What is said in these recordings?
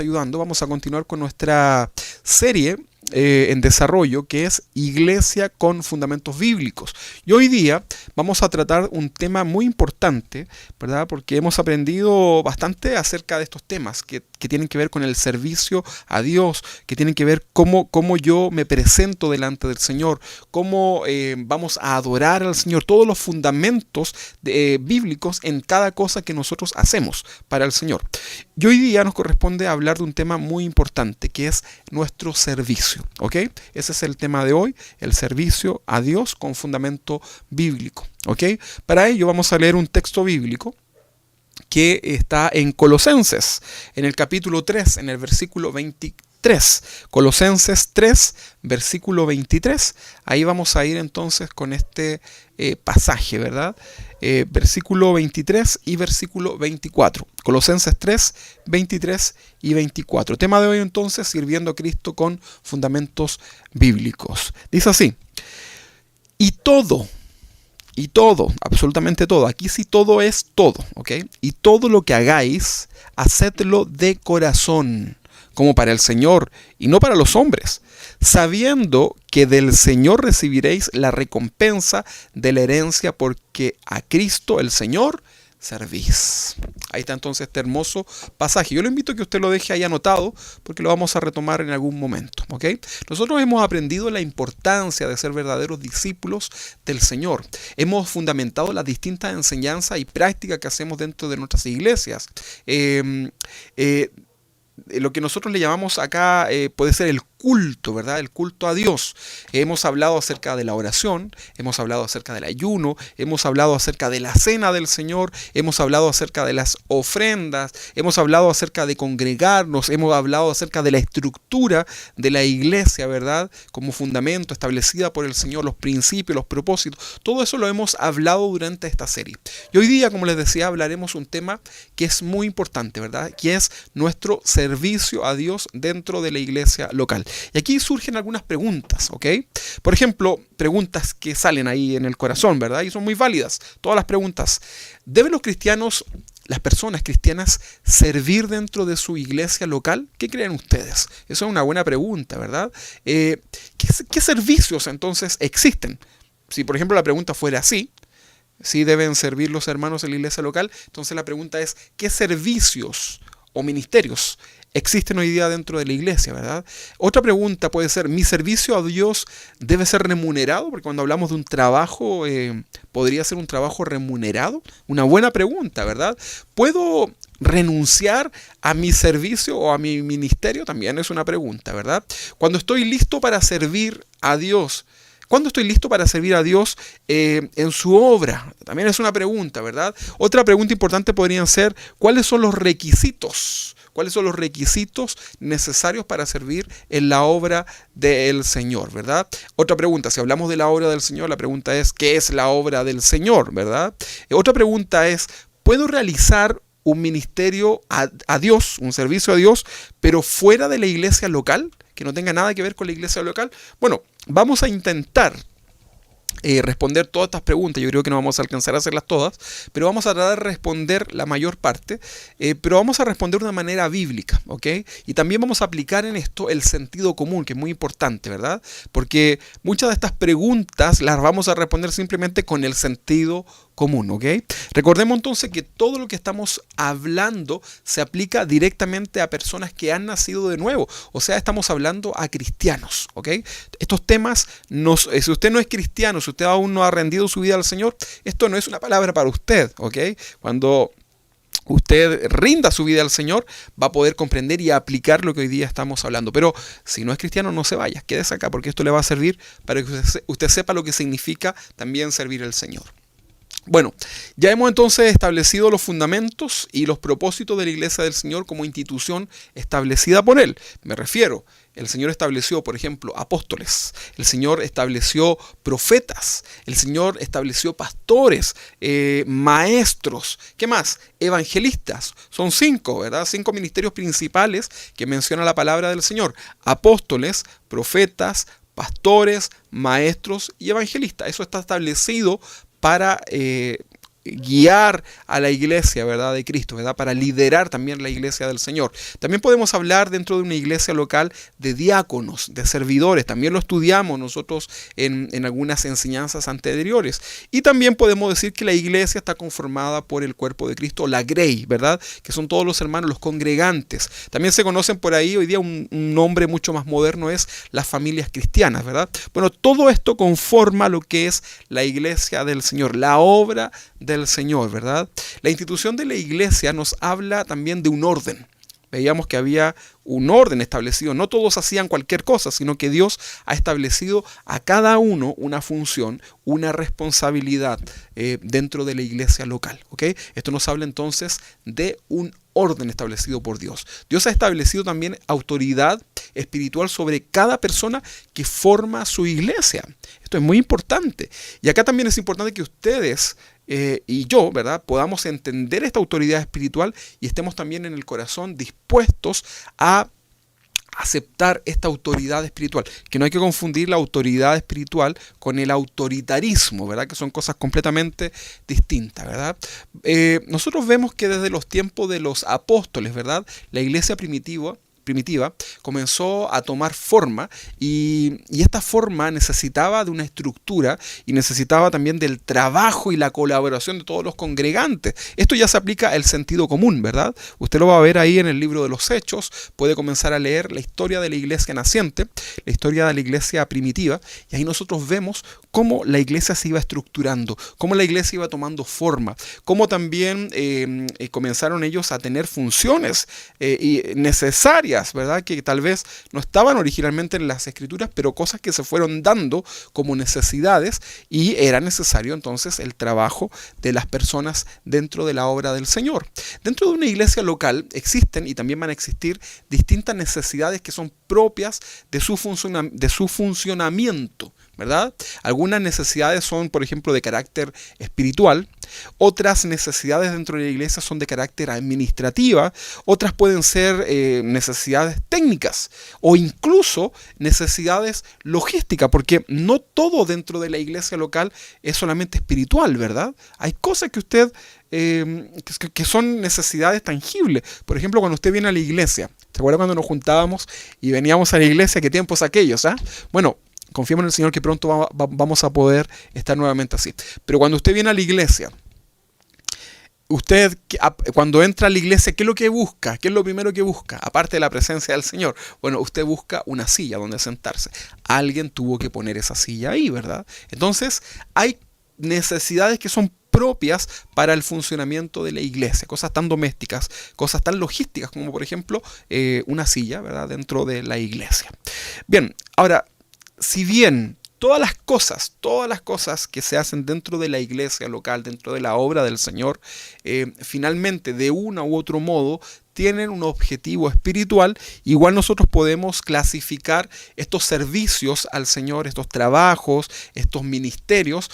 ayudando, vamos a continuar con nuestra serie en desarrollo, que es Iglesia con fundamentos bíblicos. Y hoy día vamos a tratar un tema muy importante, ¿verdad? Porque hemos aprendido bastante acerca de estos temas que tienen que ver con el servicio a Dios, que tienen que ver cómo yo me presento delante del Señor, cómo vamos a adorar al Señor, todos los fundamentos bíblicos en cada cosa que nosotros hacemos para el Señor. Y hoy día nos corresponde hablar de un tema muy importante, que es nuestro servicio. ¿Ok? Ese es el tema de hoy, el servicio a Dios con fundamento bíblico. ¿Ok? Para ello vamos a leer un texto bíblico que está en Colosenses, en el capítulo 3, en el versículo 23. Colosenses 3, versículo 23. Ahí vamos a ir entonces con este pasaje, ¿verdad? Versículo 23 y versículo 24. Colosenses 3, 23 y 24. Tema de hoy entonces, sirviendo a Cristo con fundamentos bíblicos. Dice así: y todo, absolutamente todo, aquí sí todo es todo, ¿ok? Y todo lo que hagáis, hacedlo de corazón, como para el Señor y no para los hombres, sabiendo que del Señor recibiréis la recompensa de la herencia, porque a Cristo el Señor servís. Ahí está entonces este hermoso pasaje. Yo le invito a que usted lo deje ahí anotado, porque lo vamos a retomar en algún momento, ¿ok? Nosotros hemos aprendido la importancia de ser verdaderos discípulos del Señor. Hemos fundamentado las distintas enseñanzas y prácticas que hacemos dentro de nuestras iglesias. Lo que nosotros le llamamos acá puede ser el culto, ¿verdad? El culto a Dios. Hemos hablado acerca de la oración, hemos hablado acerca del ayuno, hemos hablado acerca de la cena del Señor, hemos hablado acerca de las ofrendas, hemos hablado acerca de congregarnos, hemos hablado acerca de la estructura de la iglesia, ¿verdad? Como fundamento establecida por el Señor, los principios, los propósitos. Todo eso lo hemos hablado durante esta serie. Y hoy día, como les decía, hablaremos un tema que es muy importante, ¿verdad? Que es nuestro servicio a Dios dentro de la iglesia local. Y aquí surgen algunas preguntas, ¿ok? Por ejemplo, preguntas que salen ahí en el corazón, ¿verdad? Y son muy válidas, todas las preguntas. ¿Deben los cristianos, las personas cristianas, servir dentro de su iglesia local? ¿Qué creen ustedes? Esa es una buena pregunta, ¿verdad? ¿Qué servicios entonces existen? Si, por ejemplo, la pregunta fuera así, ¿sí deben servir los hermanos en la iglesia local? Entonces la pregunta es, ¿qué servicios o ministerios existen hoy día dentro de la iglesia, ¿verdad? Otra pregunta puede ser, ¿mi servicio a Dios debe ser remunerado? Porque cuando hablamos de un trabajo, ¿podría ser un trabajo remunerado? Una buena pregunta, ¿verdad? ¿Puedo renunciar a mi servicio o a mi ministerio? También es una pregunta, ¿verdad? Cuando estoy listo para servir a Dios, ¿cuándo estoy listo para servir a Dios en su obra? También es una pregunta, ¿verdad? Otra pregunta importante podrían ser, ¿cuáles son los requisitos? ¿Cuáles son los requisitos necesarios para servir en la obra del Señor, ¿verdad? Otra pregunta, si hablamos de la obra del Señor, la pregunta es, ¿qué es la obra del Señor, ¿verdad? Otra pregunta es, ¿puedo realizar un ministerio a Dios, un servicio a Dios, pero fuera de la iglesia local, que no tenga nada que ver con la iglesia local? Bueno, vamos a intentar responder todas estas preguntas. Yo creo que no vamos a alcanzar a hacerlas todas, pero vamos a tratar de responder la mayor parte, pero vamos a responder de una manera bíblica, ¿ok? Y también vamos a aplicar en esto el sentido común, que es muy importante, ¿verdad? Porque muchas de estas preguntas las vamos a responder simplemente con el sentido común, ¿ok? Recordemos entonces que todo lo que estamos hablando se aplica directamente a personas que han nacido de nuevo, o sea, estamos hablando a cristianos, ¿ok? Estos temas, si usted no es cristiano, si usted aún no ha rendido su vida al Señor, esto no es una palabra para usted, ¿ok? Cuando usted rinda su vida al Señor, va a poder comprender y aplicar lo que hoy día estamos hablando. Pero si no es cristiano, no se vaya, quédese acá, porque esto le va a servir para que usted sepa lo que significa también servir al Señor. Bueno, ya hemos entonces establecido los fundamentos y los propósitos de la Iglesia del Señor como institución establecida por Él. Me refiero, el Señor estableció, por ejemplo, apóstoles, el Señor estableció profetas, el Señor estableció pastores, maestros, ¿qué más? Evangelistas. Son 5, ¿verdad? 5 ministerios principales que menciona la palabra del Señor. Apóstoles, profetas, pastores, maestros y evangelistas. Eso está establecido para guiar a la iglesia, ¿verdad?, de Cristo, ¿verdad?, para liderar también la iglesia del Señor. También podemos hablar dentro de una iglesia local de diáconos, de servidores. También lo estudiamos nosotros en algunas enseñanzas anteriores. Y también podemos decir que la iglesia está conformada por el cuerpo de Cristo, la grey, ¿verdad?, que son todos los hermanos, los congregantes. También se conocen por ahí, hoy día un nombre mucho más moderno es las familias cristianas, ¿verdad? Bueno, todo esto conforma lo que es la iglesia del Señor, la obra del Señor, ¿verdad? La institución de la iglesia nos habla también de un orden. Veíamos que había un orden establecido. No todos hacían cualquier cosa, sino que Dios ha establecido a cada uno una función, una responsabilidad dentro de la iglesia local. ¿Ok? Esto nos habla entonces de un orden establecido por Dios. Dios ha establecido también autoridad espiritual sobre cada persona que forma su iglesia. Esto es muy importante. Y acá también es importante que ustedes y yo, ¿verdad?, podamos entender esta autoridad espiritual y estemos también en el corazón dispuestos a aceptar esta autoridad espiritual, que no hay que confundir la autoridad espiritual con el autoritarismo, ¿verdad?, que son cosas completamente distintas, ¿verdad? Nosotros vemos que desde los tiempos de los apóstoles, ¿verdad?, la iglesia primitiva comenzó a tomar forma y esta forma necesitaba de una estructura y necesitaba también del trabajo y la colaboración de todos los congregantes. Esto ya se aplica al sentido común, ¿verdad? Usted lo va a ver ahí en el libro de los Hechos, puede comenzar a leer la historia de la iglesia naciente, la historia de la iglesia primitiva, y ahí nosotros vemos cómo la iglesia se iba estructurando, cómo la iglesia iba tomando forma, cómo también comenzaron ellos a tener funciones necesarias, ¿verdad?, que tal vez no estaban originalmente en las escrituras, pero cosas que se fueron dando como necesidades y era necesario entonces el trabajo de las personas dentro de la obra del Señor. Dentro de una iglesia local existen y también van a existir distintas necesidades que son propias de su funcionamiento, ¿verdad? Algunas necesidades son, por ejemplo, de carácter espiritual. Otras necesidades dentro de la iglesia son de carácter administrativa. Otras pueden ser necesidades técnicas o incluso necesidades logísticas, porque no todo dentro de la iglesia local es solamente espiritual, ¿verdad? Hay cosas que usted que son necesidades tangibles. Por ejemplo, cuando usted viene a la iglesia, ¿se acuerda cuando nos juntábamos y veníamos a la iglesia? ¿Qué tiempos aquellos? Bueno, confiemos en el Señor que pronto vamos a poder estar nuevamente así. Pero cuando usted viene a la iglesia, usted cuando entra a la iglesia, ¿qué es lo que busca? ¿Qué es lo primero que busca? Aparte de la presencia del Señor. Bueno, usted busca una silla donde sentarse. Alguien tuvo que poner esa silla ahí, ¿verdad? Entonces, hay necesidades que son propias para el funcionamiento de la iglesia, cosas tan domésticas, cosas tan logísticas como por ejemplo una silla, ¿verdad?, dentro de la iglesia. Bien, ahora, si bien todas las cosas que se hacen dentro de la iglesia local, dentro de la obra del Señor, finalmente de uno u otro modo tienen un objetivo espiritual, igual nosotros podemos clasificar estos servicios al Señor, estos trabajos, estos ministerios,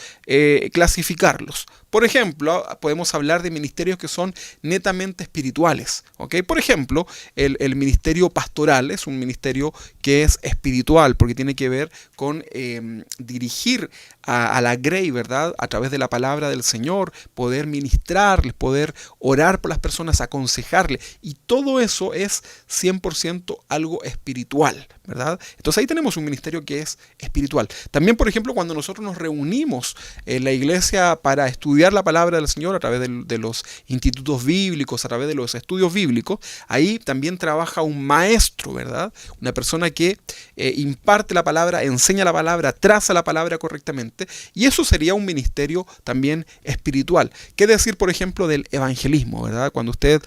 clasificarlos. Por ejemplo, podemos hablar de ministerios que son netamente espirituales, ¿ok? Por ejemplo, el ministerio pastoral es un ministerio que es espiritual, porque tiene que ver con dirigir a la grey, ¿verdad?, a través de la palabra del Señor, poder ministrarles, poder orar por las personas, aconsejarles, y todo eso es 100% algo espiritual, ¿verdad? Entonces ahí tenemos un ministerio que es espiritual. También, por ejemplo, cuando nosotros nos reunimos en la iglesia para estudiar la palabra del Señor a través de los institutos bíblicos, a través de los estudios bíblicos, ahí también trabaja un maestro, ¿verdad? Una persona que imparte la palabra, enseña la palabra, traza la palabra correctamente, y eso sería un ministerio también espiritual. ¿Qué decir, por ejemplo, del evangelismo, ¿verdad? Cuando usted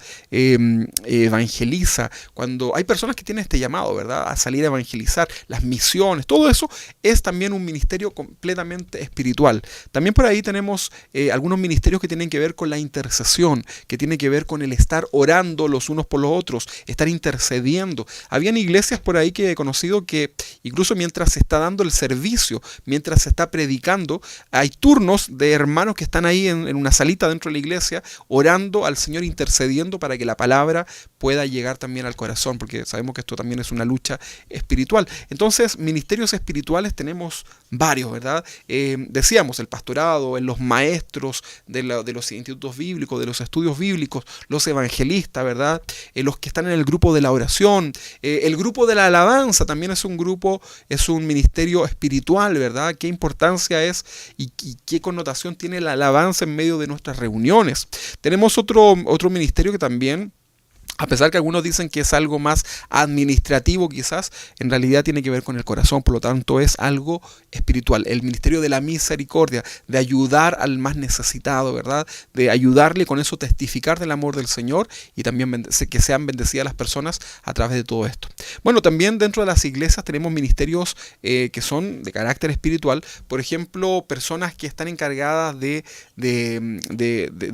evangeliza, cuando hay personas que tienen este llamado, ¿verdad?, a salir a evangelizar, las misiones, todo eso es también un ministerio completamente espiritual. También por ahí tenemos algunos ministerios que tienen que ver con la intercesión, que tienen que ver con el estar orando los unos por los otros, estar intercediendo. Habían iglesias por ahí que he conocido que incluso mientras se está dando el servicio, mientras se está predicando, hay turnos de hermanos que están ahí en una salita dentro de la iglesia orando al Señor, intercediendo para que la palabra pueda llegar también al corazón, porque sabemos que esto también es una lucha espiritual. Entonces, ministerios espirituales tenemos varios, ¿verdad? Decíamos, el pastorado, en los maestros, de los institutos bíblicos, de los estudios bíblicos, los evangelistas, ¿verdad? Los que están en el grupo de la oración, el grupo de la alabanza también es un grupo, es un ministerio espiritual, ¿verdad? ¿Qué importancia es y qué connotación tiene la alabanza en medio de nuestras reuniones? Tenemos otro ministerio que también, a pesar que algunos dicen que es algo más administrativo quizás, en realidad tiene que ver con el corazón, por lo tanto es algo espiritual. El ministerio de la misericordia, de ayudar al más necesitado, ¿verdad? De ayudarle, con eso testificar del amor del Señor y también que sean bendecidas las personas a través de todo esto. Bueno, también dentro de las iglesias tenemos ministerios que son de carácter espiritual. Por ejemplo, personas que están encargadas de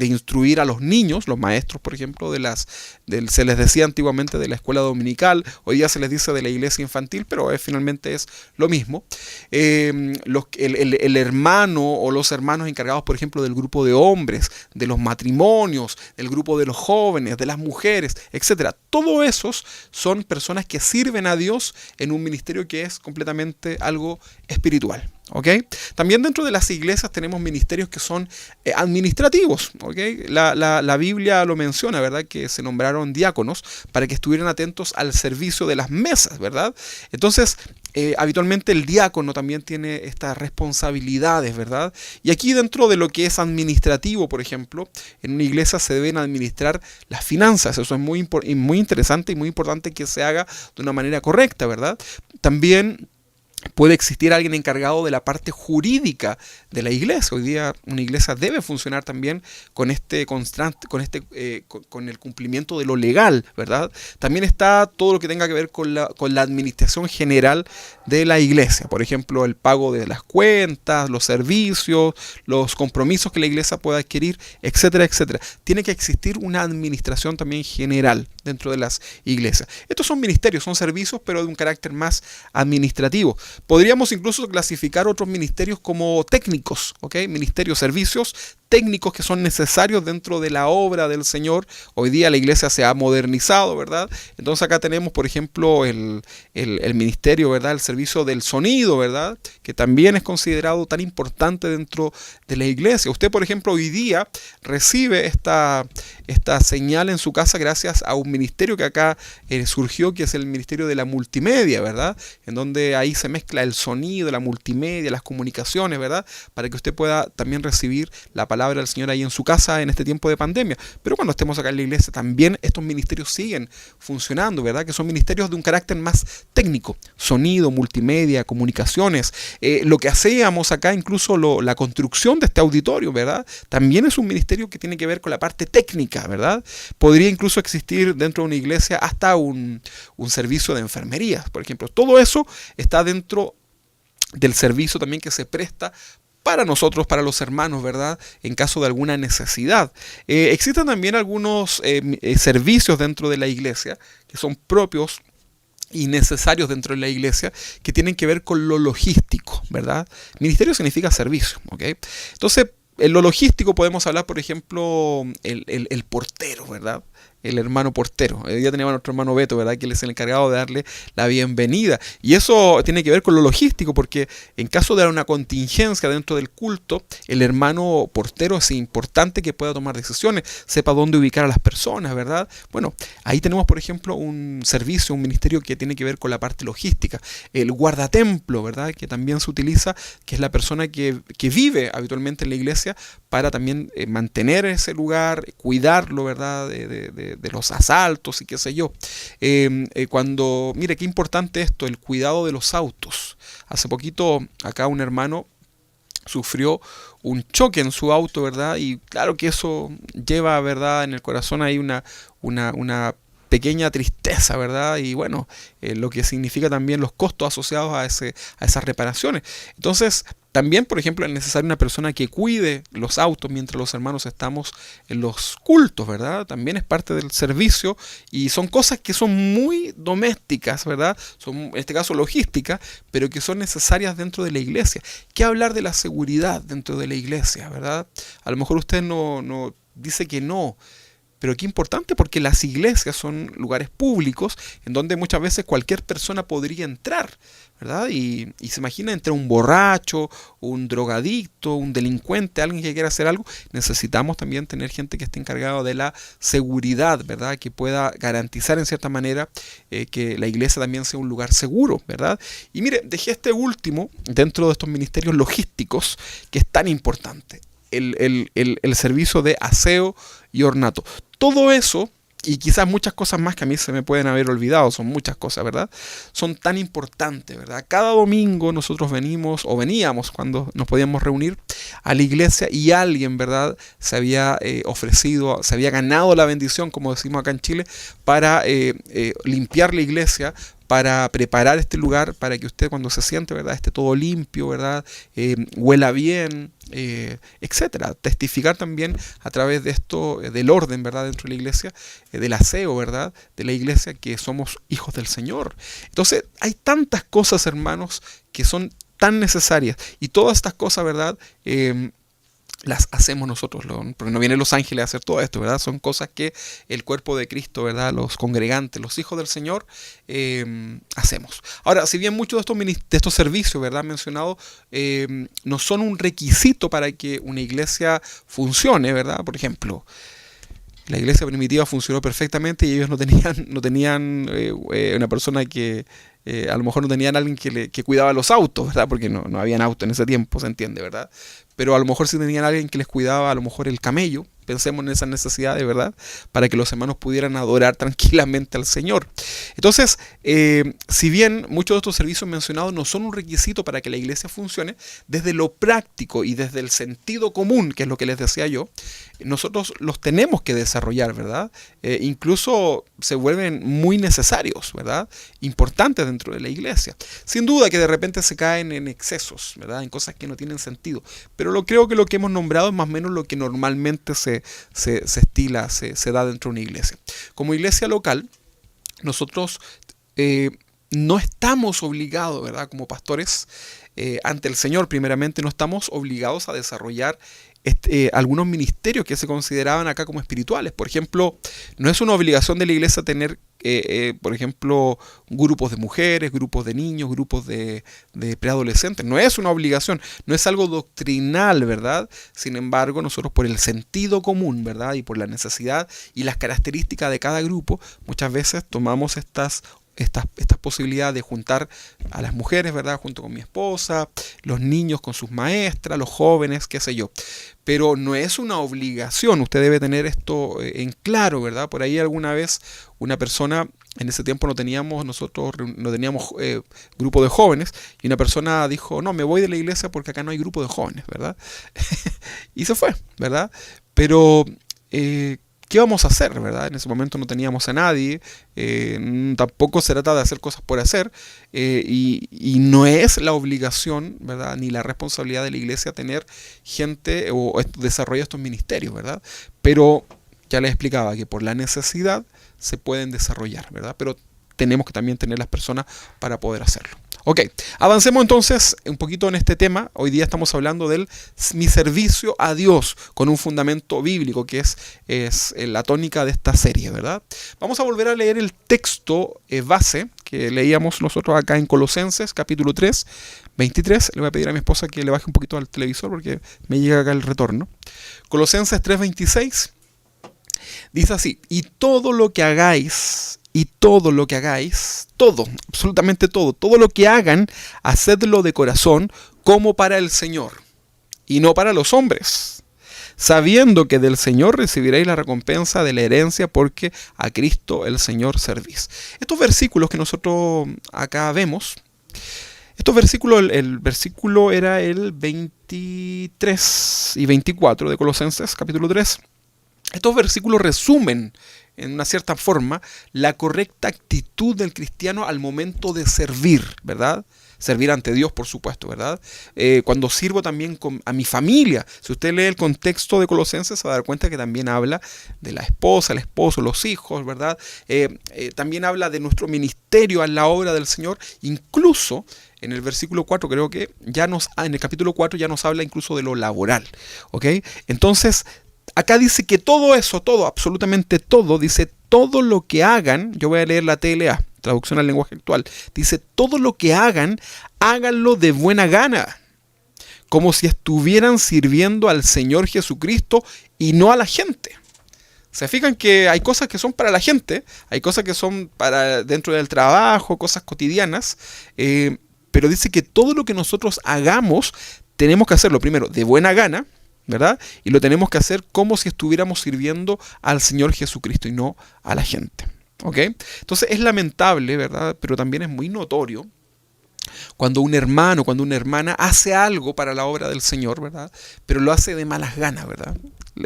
instruir a los niños, los maestros, por ejemplo, se les decía antiguamente de la escuela dominical, hoy día se les dice de la iglesia infantil, pero finalmente es lo mismo. El hermano o los hermanos encargados, por ejemplo, del grupo de hombres, de los matrimonios, del grupo de los jóvenes, de las mujeres, etcétera. Todos esos son personas que sirven a Dios en un ministerio que es completamente algo espiritual. ¿Okay? También dentro de las iglesias tenemos ministerios que son administrativos. ¿Okay? La Biblia lo menciona, ¿verdad? Que se nombraron diáconos para que estuvieran atentos al servicio de las mesas, ¿verdad? Entonces, habitualmente el diácono también tiene estas responsabilidades, ¿verdad? Y aquí dentro de lo que es administrativo, por ejemplo, en una iglesia se deben administrar las finanzas. Eso es muy interesante y muy importante que se haga de una manera correcta, ¿verdad? También puede existir alguien encargado de la parte jurídica de la iglesia. Hoy día una iglesia debe funcionar también con con el cumplimiento de lo legal, ¿verdad? También está todo lo que tenga que ver con la administración general de la iglesia. Por ejemplo, el pago de las cuentas, los servicios, los compromisos que la iglesia pueda adquirir, etcétera, etcétera. Tiene que existir una administración también general dentro de las iglesias. Estos son ministerios, son servicios, pero de un carácter más administrativo. Podríamos incluso clasificar otros ministerios como técnicos, ¿ok? Ministerios, servicios técnicos que son necesarios dentro de la obra del Señor. Hoy día la iglesia se ha modernizado, ¿verdad? Entonces acá tenemos, por ejemplo, el ministerio, ¿verdad? El servicio del sonido, ¿verdad? Que también es considerado tan importante dentro de la iglesia. Usted, por ejemplo, hoy día recibe esta señal en su casa gracias a un ministerio que acá surgió, que es el ministerio de la multimedia, ¿verdad? En donde ahí se mezcla el sonido, la multimedia, las comunicaciones, ¿verdad? Para que usted pueda también recibir la palabra del Señor ahí en su casa en este tiempo de pandemia. Pero cuando estemos acá en la iglesia también estos ministerios siguen funcionando, ¿verdad? Que son ministerios de un carácter más técnico. Sonido, multimedia, comunicaciones. Lo que hacíamos acá, incluso la construcción de este auditorio, ¿verdad? También es un ministerio que tiene que ver con la parte técnica, ¿verdad? Podría incluso existir dentro de una iglesia hasta un servicio de enfermería, por ejemplo. Todo eso está dentro del servicio también que se presta para nosotros, para los hermanos, ¿verdad? En caso de alguna necesidad. Existen también algunos servicios dentro de la iglesia que son propios y necesarios dentro de la iglesia, que tienen que ver con lo logístico, ¿verdad? Ministerio significa servicio, ¿ok? Entonces, en lo logístico podemos hablar, por ejemplo, el portero, ¿verdad? El hermano portero. Ya teníamos a nuestro hermano Beto, ¿verdad? Que él es el encargado de darle la bienvenida. Y eso tiene que ver con lo logístico, porque en caso de una contingencia dentro del culto, el hermano portero es importante que pueda tomar decisiones, sepa dónde ubicar a las personas, ¿verdad? Bueno, ahí tenemos, por ejemplo, un servicio, un ministerio que tiene que ver con la parte logística. El guardatemplo, ¿verdad? Que también se utiliza, que es la persona que vive habitualmente en la iglesia para también mantener ese lugar, cuidarlo, ¿verdad? De los asaltos y qué sé yo. Mire qué importante esto, el cuidado de los autos. Hace poquito acá un hermano sufrió un choque en su auto, ¿verdad? Y claro que eso lleva, ¿verdad? En el corazón hay una pequeña tristeza, ¿verdad? Y bueno, lo que significa también los costos asociados a esas reparaciones. Entonces, también, por ejemplo, es necesaria una persona que cuide los autos mientras los hermanos estamos en los cultos, ¿verdad? También es parte del servicio y son cosas que son muy domésticas, ¿verdad? Son, en este caso, logísticas, pero que son necesarias dentro de la iglesia. ¿Qué hablar de la seguridad dentro de la iglesia, ¿verdad? A lo mejor usted no dice que no, Pero qué importante, porque las iglesias son lugares públicos en donde muchas veces cualquier persona podría entrar, ¿verdad? Y se imagina entre un borracho, un drogadicto, un delincuente, alguien que quiera hacer algo. Necesitamos también tener gente que esté encargada de la seguridad, ¿verdad? Que pueda garantizar en cierta manera que la iglesia también sea un lugar seguro, ¿verdad? Y mire, dejé este último dentro de estos ministerios logísticos que es tan importante. El servicio de aseo y ornato. Todo eso, y quizás muchas cosas más que a mí se me pueden haber olvidado, son muchas cosas, ¿verdad? Son tan importantes, ¿verdad? Cada domingo nosotros veníamos cuando nos podíamos reunir a la iglesia y alguien, ¿verdad? Se había ofrecido, se había ganado la bendición, como decimos acá en Chile, para limpiar la iglesia, para preparar este lugar, para que usted cuando se siente, ¿verdad?, esté todo limpio, ¿verdad?, huela bien, etcétera. Testificar también a través de esto, del orden, ¿verdad?, dentro de la iglesia, del aseo, ¿verdad?, de la iglesia, que somos hijos del Señor. Entonces, hay tantas cosas, hermanos, que son tan necesarias, y todas estas cosas, ¿verdad?, las hacemos nosotros, porque no vienen los ángeles a hacer todo esto, ¿verdad? Son cosas que el cuerpo de Cristo, ¿verdad?, los congregantes, los hijos del Señor, hacemos. Ahora, si bien muchos de estos servicios, ¿verdad?, mencionados, no son un requisito para que una iglesia funcione, ¿verdad? Por ejemplo, la iglesia primitiva funcionó perfectamente y ellos no tenían una persona que a lo mejor no tenían alguien que cuidaba los autos, ¿verdad? Porque no habían autos en ese tiempo, se entiende, ¿verdad? Pero a lo mejor sí tenían alguien que les cuidaba a lo mejor el camello. Pensemos en esas necesidades, ¿verdad? Para que los hermanos pudieran adorar tranquilamente al Señor. Entonces, si bien muchos de estos servicios mencionados no son un requisito para que la iglesia funcione, desde lo práctico y desde el sentido común, que es lo que les decía yo, nosotros los tenemos que desarrollar, ¿verdad? Incluso se vuelven muy necesarios, ¿verdad? Importantes dentro de la iglesia. Sin duda que de repente se caen en excesos, ¿verdad? En cosas que no tienen sentido. Pero creo que lo que hemos nombrado es más o menos lo que normalmente se estila, se da dentro de una iglesia. Como iglesia local, nosotros no estamos obligados, ¿verdad?, como pastores, ante el Señor primeramente, no estamos obligados a desarrollar algunos ministerios que se consideraban acá como espirituales. Por ejemplo, no es una obligación de la iglesia tener, por ejemplo, grupos de mujeres, grupos de niños, grupos de preadolescentes. No es una obligación, no es algo doctrinal, ¿verdad? Sin embargo, nosotros por el sentido común, ¿verdad?, y por la necesidad y las características de cada grupo, muchas veces tomamos estas posibilidades de juntar a las mujeres, ¿verdad?, junto con mi esposa, los niños con sus maestras, los jóvenes, qué sé yo. Pero no es una obligación, usted debe tener esto en claro, ¿verdad? Por ahí alguna vez una persona, en ese tiempo nosotros no teníamos grupo de jóvenes, y una persona dijo, no, me voy de la iglesia porque acá no hay grupo de jóvenes, ¿verdad? Y se fue, ¿verdad? Pero ¿qué vamos a hacer, verdad? En ese momento no teníamos a nadie, tampoco se trata de hacer cosas por hacer, y no es la obligación, ¿verdad?, ni la responsabilidad de la iglesia tener gente o desarrollar estos ministerios, ¿verdad? Pero ya les explicaba que por la necesidad se pueden desarrollar, ¿verdad? Pero tenemos que también tener las personas para poder hacerlo. Ok, avancemos entonces un poquito en este tema. Hoy día estamos hablando del mi servicio a Dios con un fundamento bíblico, que es la tónica de esta serie, ¿verdad? Vamos a volver a leer el texto base que leíamos nosotros acá en Colosenses, capítulo 3, 23. Le voy a pedir a mi esposa que le baje un poquito al televisor porque me llega acá el retorno. Colosenses 3, 26 dice así: y todo lo que hagáis, todo, absolutamente todo lo que hagan, hacedlo de corazón como para el Señor y no para los hombres, sabiendo que del Señor recibiréis la recompensa de la herencia, porque a Cristo el Señor servís. Estos versículos que nosotros acá vemos, estos versículos, el versículo era el 23 y 24 de Colosenses capítulo 3. Estos versículos resumen en una cierta forma la correcta actitud del cristiano al momento de servir, ¿verdad? Servir ante Dios, por supuesto, ¿verdad? Cuando sirvo también a mi familia. Si usted lee el contexto de Colosenses, se va a dar cuenta que también habla de la esposa, el esposo, los hijos, ¿verdad? También habla de nuestro ministerio a la obra del Señor. Incluso en el versículo 4, creo que en el capítulo 4 ya nos habla incluso de lo laboral, ¿ok? Entonces, acá dice que todo eso, todo, absolutamente todo, dice todo lo que hagan, yo voy a leer la TLA, traducción al lenguaje actual, dice todo lo que hagan, háganlo de buena gana, como si estuvieran sirviendo al Señor Jesucristo y no a la gente. Se fijan que hay cosas que son para la gente, hay cosas que son para dentro del trabajo, cosas cotidianas, pero dice que todo lo que nosotros hagamos tenemos que hacerlo primero de buena gana, ¿verdad? Y lo tenemos que hacer como si estuviéramos sirviendo al Señor Jesucristo y no a la gente. ¿Ok? Entonces es lamentable, ¿verdad? Pero también es muy notorio cuando un hermano, cuando una hermana hace algo para la obra del Señor, ¿verdad? Pero lo hace de malas ganas, ¿verdad?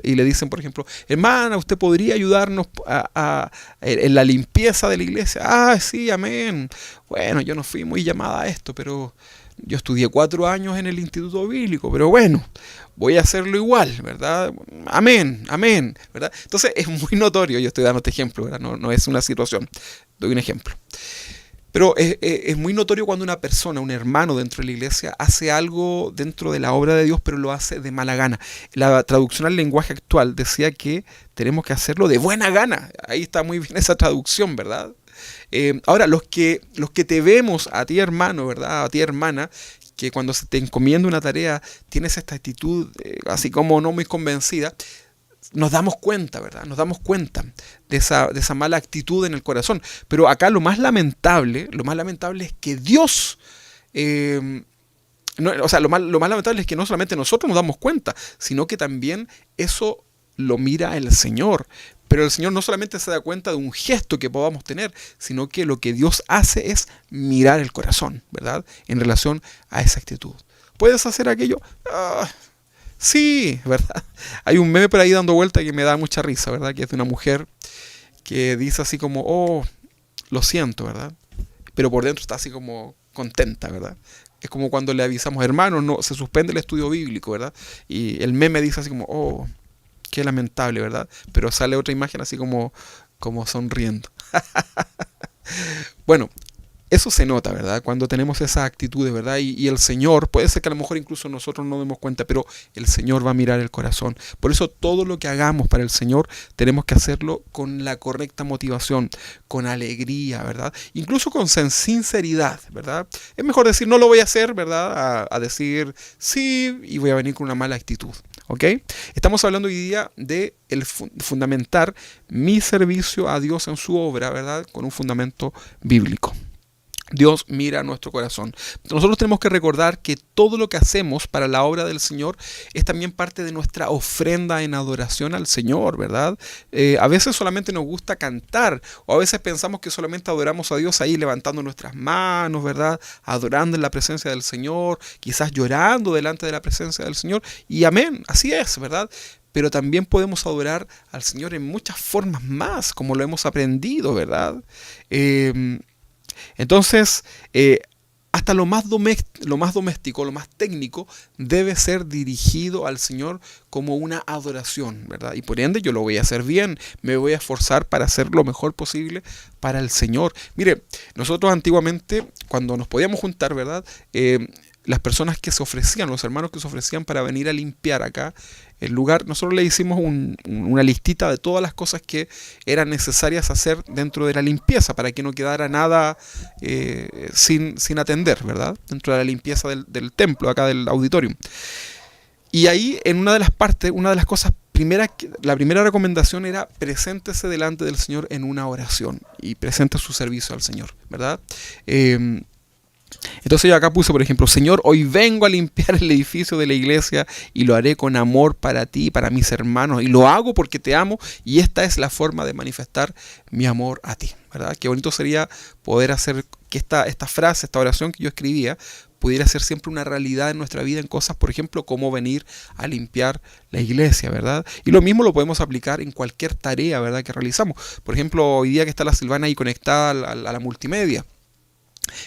Y le dicen, por ejemplo, hermana, ¿usted podría ayudarnos en la limpieza de la iglesia? Ah, sí, amén. Bueno, yo no fui muy llamada a esto, pero yo estudié 4 años en el Instituto Bíblico, pero bueno, voy a hacerlo igual, ¿verdad? Amén, amén, ¿verdad? Entonces es muy notorio, yo estoy dando este ejemplo, ¿verdad? No es una situación, doy un ejemplo. Pero es muy notorio cuando una persona, un hermano dentro de la iglesia, hace algo dentro de la obra de Dios, pero lo hace de mala gana. La traducción al lenguaje actual decía que tenemos que hacerlo de buena gana. Ahí está muy bien esa traducción, ¿verdad? Ahora, los que te vemos, a ti hermano, ¿verdad? A ti hermana, que cuando se te encomienda una tarea tienes esta actitud así como no muy convencida, nos damos cuenta, ¿verdad? Nos damos cuenta de esa mala actitud en el corazón. Pero acá lo más lamentable es que Dios, lo más lamentable es que no solamente nosotros nos damos cuenta, sino que también eso lo mira el Señor. Pero el Señor no solamente se da cuenta de un gesto que podamos tener, sino que lo que Dios hace es mirar el corazón, ¿verdad? En relación a esa actitud. ¿Puedes hacer aquello? Sí, ¿verdad? Hay un meme por ahí dando vuelta que me da mucha risa, ¿verdad? Que es de una mujer que dice así como, oh, lo siento, ¿verdad? Pero por dentro está así como contenta, ¿verdad? Es como cuando le avisamos, hermanos, no, se suspende el estudio bíblico, ¿verdad? Y el meme dice así como, oh, qué lamentable, ¿verdad? Pero sale otra imagen así como sonriendo. Bueno, eso se nota, ¿verdad? Cuando tenemos esas actitudes, ¿verdad? Y el Señor, puede ser que a lo mejor incluso nosotros no demos cuenta, pero el Señor va a mirar el corazón. Por eso todo lo que hagamos para el Señor tenemos que hacerlo con la correcta motivación, con alegría, ¿verdad? Incluso con sinceridad, ¿verdad? Es mejor decir no lo voy a hacer, ¿verdad? A decir sí y voy a venir con una mala actitud. ¿Ok? Estamos hablando hoy día de fundamentar mi servicio a Dios en su obra, ¿verdad? Con un fundamento bíblico. Dios mira nuestro corazón. Nosotros tenemos que recordar que todo lo que hacemos para la obra del Señor es también parte de nuestra ofrenda en adoración al Señor, ¿verdad? A veces solamente nos gusta cantar, o a veces pensamos que solamente adoramos a Dios ahí levantando nuestras manos, ¿verdad? Adorando en la presencia del Señor, quizás llorando delante de la presencia del Señor, y amén, así es, ¿verdad? Pero también podemos adorar al Señor en muchas formas más, como lo hemos aprendido, ¿verdad? Entonces, hasta lo más doméstico, lo más técnico, debe ser dirigido al Señor como una adoración, ¿verdad? Y por ende yo lo voy a hacer bien, me voy a esforzar para hacer lo mejor posible para el Señor. Mire, nosotros antiguamente, cuando nos podíamos juntar, ¿verdad? Las personas que se ofrecían, los hermanos que se ofrecían para venir a limpiar acá el lugar, nosotros le hicimos una listita de todas las cosas que eran necesarias hacer dentro de la limpieza para que no quedara nada sin atender, ¿verdad? Dentro de la limpieza del templo, acá del auditorium. Y ahí en una de las partes, una de las cosas la primera recomendación era preséntese delante del Señor en una oración y presente su servicio al Señor, ¿verdad? Entonces yo acá puse, por ejemplo, Señor, hoy vengo a limpiar el edificio de la iglesia y lo haré con amor para ti y para mis hermanos. Y lo hago porque te amo y esta es la forma de manifestar mi amor a ti, ¿verdad? Qué bonito sería poder hacer que esta frase, esta oración que yo escribía, pudiera ser siempre una realidad en nuestra vida en cosas, por ejemplo, como venir a limpiar la iglesia, ¿verdad? Y lo mismo lo podemos aplicar en cualquier tarea, ¿verdad?, que realizamos. Por ejemplo, hoy día que está la Silvana ahí conectada a la multimedia,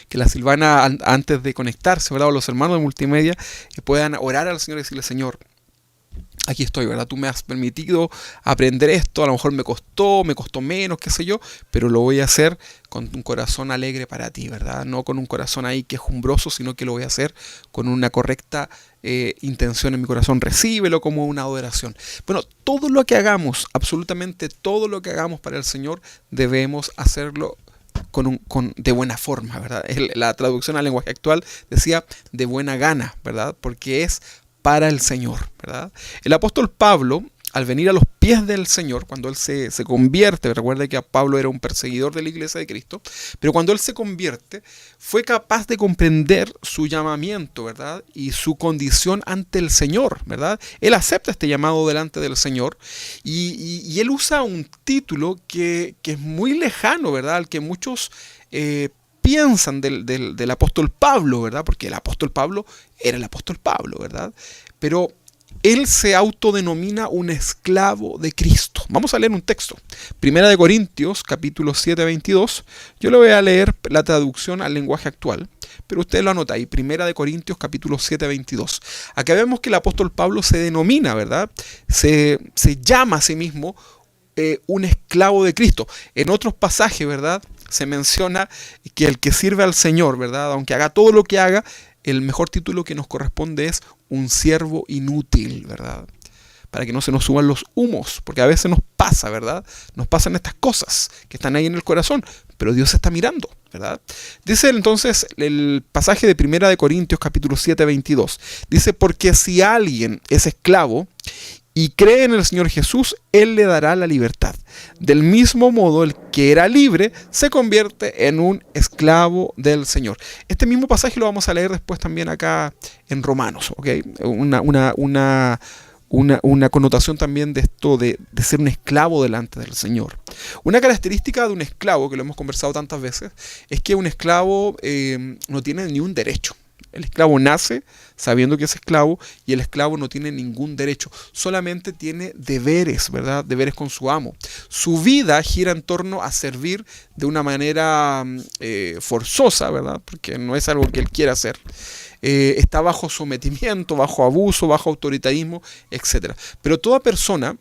que la Silvana antes de conectarse, ¿verdad?, o los hermanos de multimedia, que puedan orar al Señor y decirle, Señor, aquí estoy, ¿verdad? Tú me has permitido aprender esto, a lo mejor me costó menos, qué sé yo, pero lo voy a hacer con un corazón alegre para ti, ¿verdad? No con un corazón ahí quejumbroso, sino que lo voy a hacer con una correcta intención en mi corazón. Recíbelo como una adoración. Bueno, todo lo que hagamos, absolutamente todo lo que hagamos para el Señor, debemos hacerlo de buena forma, ¿verdad? La traducción al lenguaje actual decía de buena gana, ¿verdad? Porque es para el Señor, ¿verdad? El apóstol Pablo, al venir a los pies del Señor, cuando él se convierte, recuerda que Pablo era un perseguidor de la iglesia de Cristo, pero cuando él se convierte, fue capaz de comprender su llamamiento, ¿verdad? Y su condición ante el Señor, ¿verdad? Él acepta este llamado delante del Señor y él usa un título que es muy lejano, ¿verdad? Al que muchos piensan del apóstol Pablo, ¿verdad? Porque el apóstol Pablo era el apóstol Pablo, ¿verdad? Pero él se autodenomina un esclavo de Cristo. Vamos a leer un texto. Primera de Corintios, capítulo 7, 22. Yo le voy a leer la traducción al lenguaje actual, pero usted lo anota ahí. Primera de Corintios, capítulo 7, 22. Acá vemos que el apóstol Pablo se denomina, ¿verdad? Se llama a sí mismo un esclavo de Cristo. En otros pasajes, ¿verdad?, se menciona que el que sirve al Señor, ¿verdad?, aunque haga todo lo que haga, el mejor título que nos corresponde es un siervo inútil, ¿verdad? Para que no se nos suban los humos, porque a veces nos pasa, ¿verdad? Nos pasan estas cosas que están ahí en el corazón, pero Dios está mirando, ¿verdad? Dice entonces el pasaje de Primera de Corintios, capítulo 7, 22. Dice, porque si alguien es esclavo y cree en el Señor Jesús, Él le dará la libertad. Del mismo modo, el que era libre se convierte en un esclavo del Señor. Este mismo pasaje lo vamos a leer después también acá en Romanos, ¿ok? Una connotación también de esto de ser un esclavo delante del Señor. Una característica de un esclavo, que lo hemos conversado tantas veces, es que un esclavo no tiene ni un derecho. El esclavo nace sabiendo que es esclavo y el esclavo no tiene ningún derecho, solamente tiene deberes, ¿verdad? Deberes con su amo. Su vida gira en torno a servir de una manera forzosa, ¿verdad? Porque no es algo que él quiera hacer. Está bajo sometimiento, bajo abuso, bajo autoritarismo, etc. Pero toda persona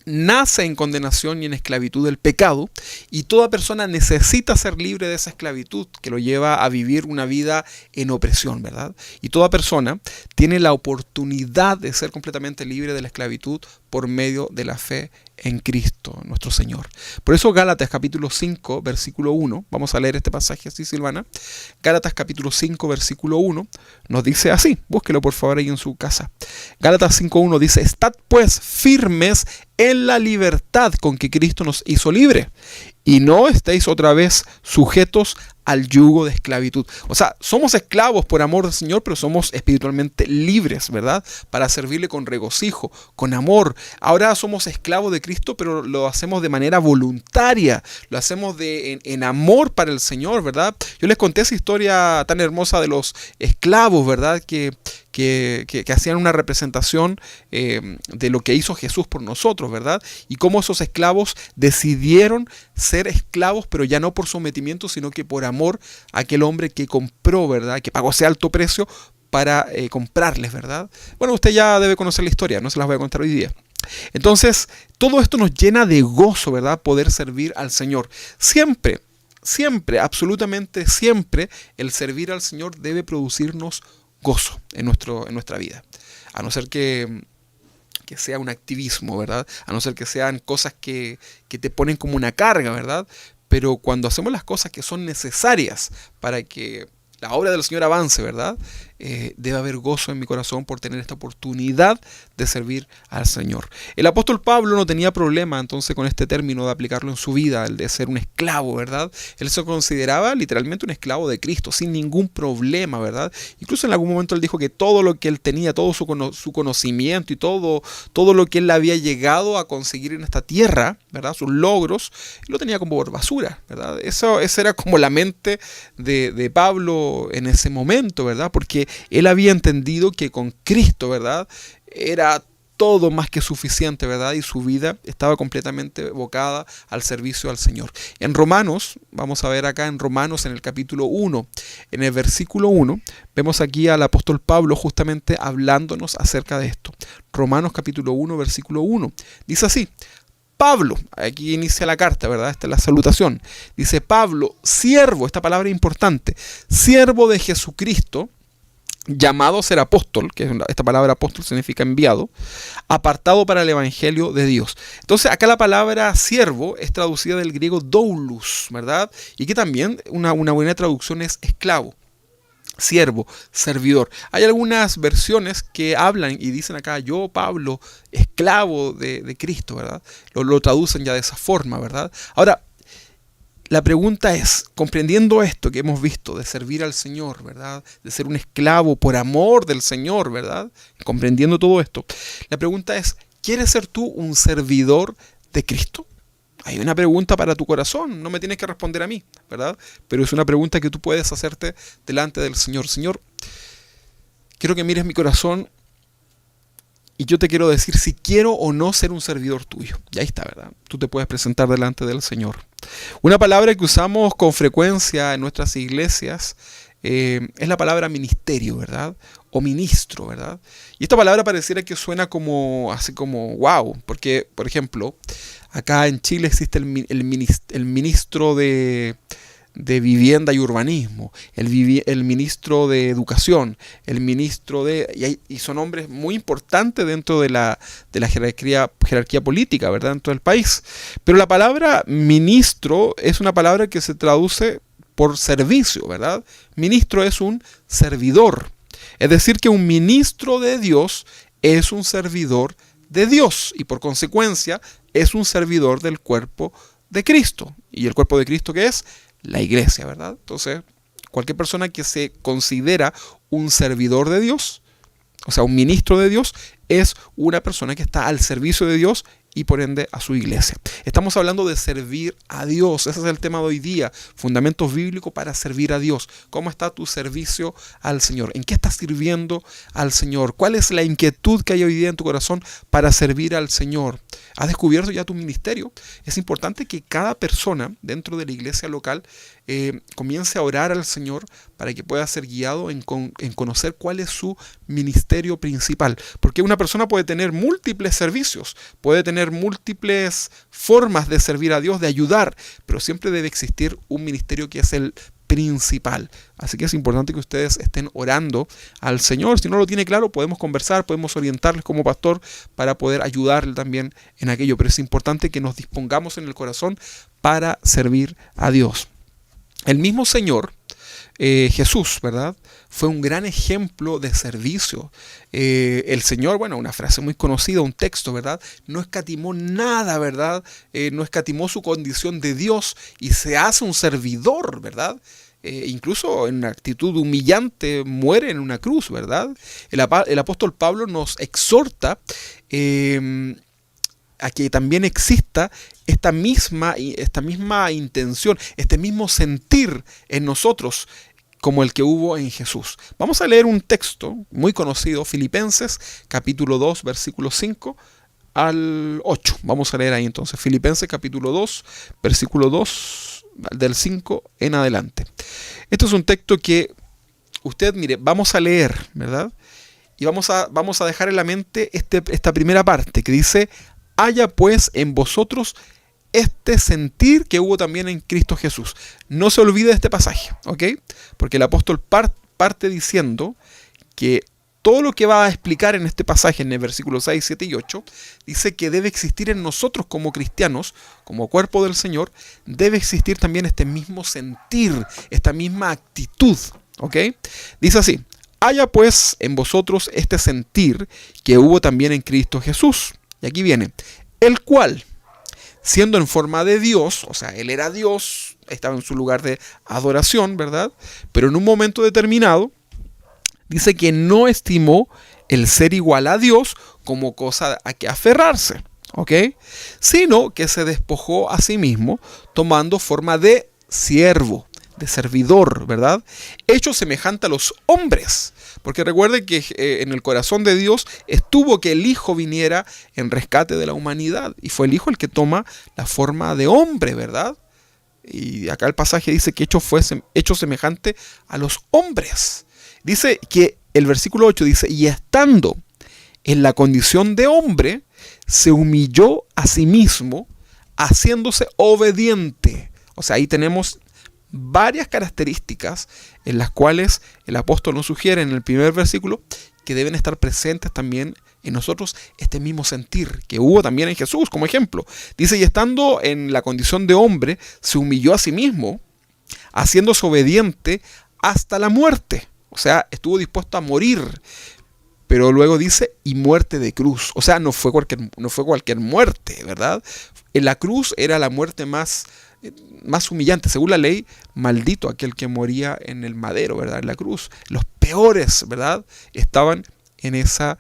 nace en condenación y en esclavitud del pecado, y toda persona necesita ser libre de esa esclavitud que lo lleva a vivir una vida en opresión, ¿verdad? Y toda persona tiene la oportunidad de ser completamente libre de la esclavitud por medio de la fe en Cristo, nuestro Señor. Por eso Gálatas capítulo 5, versículo 1, vamos a leer este pasaje así, Silvana. Gálatas capítulo 5, versículo 1, nos dice así, búsquelo por favor ahí en su casa. Gálatas 5:1 dice, estad pues firmes en la libertad con que Cristo nos hizo libre, y no estéis otra vez sujetos al yugo de esclavitud. O sea, somos esclavos por amor del Señor, pero somos espiritualmente libres, ¿verdad? Para servirle con regocijo, con amor. Ahora somos esclavos de Cristo, pero lo hacemos de manera voluntaria, lo hacemos en amor para el Señor, ¿verdad? Yo les conté esa historia tan hermosa de los esclavos, ¿verdad? Que hacían una representación de lo que hizo Jesús por nosotros, ¿verdad? Y cómo esos esclavos decidieron ser esclavos, pero ya no por sometimiento, sino que por amor a aquel hombre que compró, ¿verdad? Que pagó ese alto precio para comprarles, ¿verdad? Bueno, usted ya debe conocer la historia, no se las voy a contar hoy día. Entonces, todo esto nos llena de gozo, ¿verdad? Poder servir al Señor. Siempre, absolutamente siempre, el servir al Señor debe producirnos gozo en nuestra vida. A no ser que sea un activismo, ¿verdad? A no ser que sean cosas que te ponen como una carga, ¿verdad? Pero cuando hacemos las cosas que son necesarias para que la obra del Señor avance, ¿verdad? Debe haber gozo en mi corazón por tener esta oportunidad de servir al Señor. El apóstol Pablo no tenía problema entonces con este término de aplicarlo en su vida, el de ser un esclavo, ¿verdad? Él se consideraba literalmente un esclavo de Cristo, sin ningún problema, ¿verdad? Incluso en algún momento él dijo que todo lo que él tenía, todo su conocimiento y todo lo que él había llegado a conseguir en esta tierra, ¿verdad? Sus logros, lo tenía como por basura, ¿verdad? Esa era como la mente de Pablo en ese momento, ¿verdad? Porque él había entendido que con Cristo, ¿verdad?, era todo más que suficiente, ¿verdad? Y su vida estaba completamente evocada al servicio al Señor. En Romanos, vamos a ver acá en Romanos, en el capítulo 1, en el versículo 1, vemos aquí al apóstol Pablo justamente hablándonos acerca de esto. Romanos capítulo 1, versículo 1. Dice así: Pablo, aquí inicia la carta, ¿verdad? Esta es la salutación. Dice: Pablo, siervo, esta palabra es importante, siervo de Jesucristo, llamado a ser apóstol, que esta palabra apóstol significa enviado, apartado para el evangelio de Dios. Entonces acá la palabra siervo es traducida del griego doulos, ¿verdad? Y que también una buena traducción es esclavo. Siervo, servidor. Hay algunas versiones que hablan y dicen acá: yo, Pablo, esclavo de Cristo, ¿verdad? Lo traducen ya de esa forma, ¿verdad? Ahora, la pregunta es, comprendiendo esto que hemos visto de servir al Señor, ¿verdad? De ser un esclavo por amor del Señor, ¿verdad? Comprendiendo todo esto, la pregunta es: ¿quieres ser tú un servidor de Cristo? Hay una pregunta para tu corazón, no me tienes que responder a mí, ¿verdad? Pero es una pregunta que tú puedes hacerte delante del Señor. Señor, quiero que mires mi corazón y yo te quiero decir si quiero o no ser un servidor tuyo. Y ahí está, ¿verdad? Tú te puedes presentar delante del Señor. Una palabra que usamos con frecuencia en nuestras iglesias es la palabra ministerio, ¿verdad? O ministro, ¿verdad? Y esta palabra pareciera que suena como, así como wow, porque, por ejemplo, acá en Chile existe el ministro de vivienda y urbanismo, el ministro de educación, el ministro y son hombres muy importantes dentro de la jerarquía política, ¿verdad? Dentro del país. Pero la palabra ministro es una palabra que se traduce por servicio, ¿verdad? Ministro es un servidor. Es decir, que un ministro de Dios es un servidor de Dios y por consecuencia es un servidor del cuerpo de Cristo. ¿Y el cuerpo de Cristo qué es? La iglesia, ¿verdad? Entonces, cualquier persona que se considera un servidor de Dios, o sea, un ministro de Dios, es una persona que está al servicio de Dios y por ende a su iglesia. Estamos hablando de servir a Dios. Ese es el tema de hoy día. Fundamentos bíblicos para servir a Dios. ¿Cómo está tu servicio al Señor? ¿En qué estás sirviendo al Señor? ¿Cuál es la inquietud que hay hoy día en tu corazón para servir al Señor? ¿Has descubierto ya tu ministerio? Es importante que cada persona dentro de la iglesia local comience a orar al Señor para que pueda ser guiado en conocer cuál es su ministerio principal. Porque una persona puede tener múltiples servicios, puede tener múltiples formas de servir a Dios, de ayudar, pero siempre debe existir un ministerio que es el principal. Así que es importante que ustedes estén orando al Señor. Si no lo tiene claro, podemos conversar, podemos orientarles como pastor para poder ayudarle también en aquello, pero es importante que nos dispongamos en el corazón para servir a Dios. El mismo Señor, Jesús, ¿verdad? Fue un gran ejemplo de servicio. El Señor, bueno, una frase muy conocida, un texto, ¿verdad? No escatimó nada, ¿verdad? No escatimó su condición de Dios y se hace un servidor, ¿verdad? Incluso en una actitud humillante muere en una cruz, ¿verdad? El apóstol Pablo nos exhorta a que también exista esta misma intención, este mismo sentir en nosotros como el que hubo en Jesús. Vamos a leer un texto muy conocido, Filipenses capítulo 2, versículo 5 al 8. Vamos a leer ahí entonces, Filipenses capítulo 2, versículo 2, del 5 en adelante. Esto es un texto que usted, mire, vamos a leer, ¿verdad? Y vamos a dejar en la mente esta primera parte que dice: haya pues en vosotros este sentir que hubo también en Cristo Jesús. No se olvide de este pasaje, ¿ok? Porque el apóstol parte diciendo que todo lo que va a explicar en este pasaje, en el versículo 6, 7 y 8, dice que debe existir en nosotros como cristianos, como cuerpo del Señor, debe existir también este mismo sentir, esta misma actitud, ¿ok? Dice así: haya pues en vosotros este sentir que hubo también en Cristo Jesús. Y aquí viene: el cual, siendo en forma de Dios, o sea, Él era Dios, estaba en su lugar de adoración, ¿verdad? Pero en un momento determinado, dice que no estimó el ser igual a Dios como cosa a que aferrarse, ¿ok? Sino que se despojó a sí mismo, tomando forma de siervo, de servidor, ¿verdad? Hecho semejante a los hombres. Porque recuerden que en el corazón de Dios estuvo que el Hijo viniera en rescate de la humanidad. Y fue el Hijo el que toma la forma de hombre, ¿verdad? Y acá el pasaje dice que fue hecho semejante a los hombres. Dice que el versículo 8 dice, y estando en la condición de hombre, se humilló a sí mismo, haciéndose obediente. O sea, ahí tenemos varias características en las cuales el apóstol nos sugiere en el primer versículo que deben estar presentes también en nosotros este mismo sentir que hubo también en Jesús, como ejemplo. Dice, y estando en la condición de hombre, se humilló a sí mismo, haciéndose obediente hasta la muerte. O sea, estuvo dispuesto a morir. Pero luego dice, y muerte de cruz. O sea, no fue cualquier muerte, ¿verdad? En la cruz era la muerte más humillante. Según la ley, maldito aquel que moría en el madero, ¿verdad? En la cruz. Los peores, ¿verdad? Estaban en esa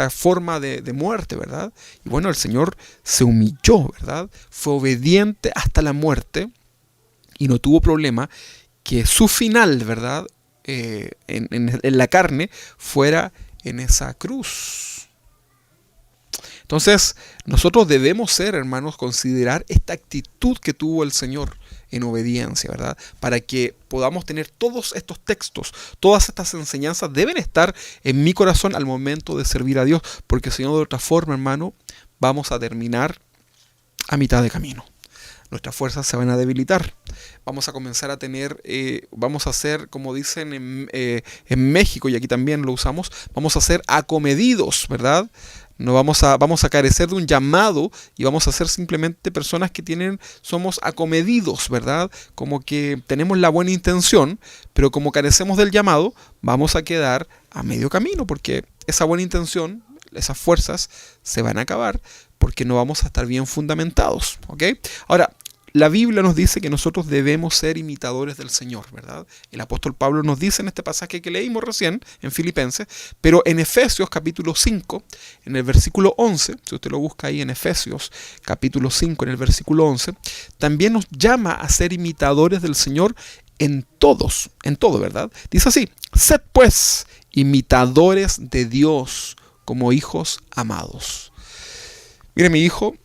forma de muerte, ¿verdad? Y bueno, el Señor se humilló, ¿verdad? Fue obediente hasta la muerte y no tuvo problema que su final, ¿verdad? En la carne fuera en esa cruz. Entonces, nosotros debemos ser, hermanos, considerar esta actitud que tuvo el Señor en obediencia, ¿verdad? Para que podamos tener todos estos textos, todas estas enseñanzas deben estar en mi corazón al momento de servir a Dios, porque si no, de otra forma, hermano, vamos a terminar a mitad de camino. Nuestras fuerzas se van a debilitar. Vamos a comenzar a tener, vamos a ser, como dicen en México, y aquí también lo usamos, vamos a ser acomedidos, ¿verdad? No vamos a carecer de un llamado y vamos a ser simplemente personas que somos acomedidos, ¿verdad? Como que tenemos la buena intención, pero como carecemos del llamado, vamos a quedar a medio camino, porque esa buena intención, esas fuerzas se van a acabar porque no vamos a estar bien fundamentados, ¿ok? Ahora, la Biblia nos dice que nosotros debemos ser imitadores del Señor, ¿verdad? El apóstol Pablo nos dice en este pasaje que leímos recién en Filipenses, pero en Efesios capítulo 5, en el versículo 11, si usted lo busca ahí en Efesios capítulo 5, en el versículo 11, también nos llama a ser imitadores del Señor en todo, ¿verdad? Dice así, sed pues imitadores de Dios como hijos amados. Mire, mi hijo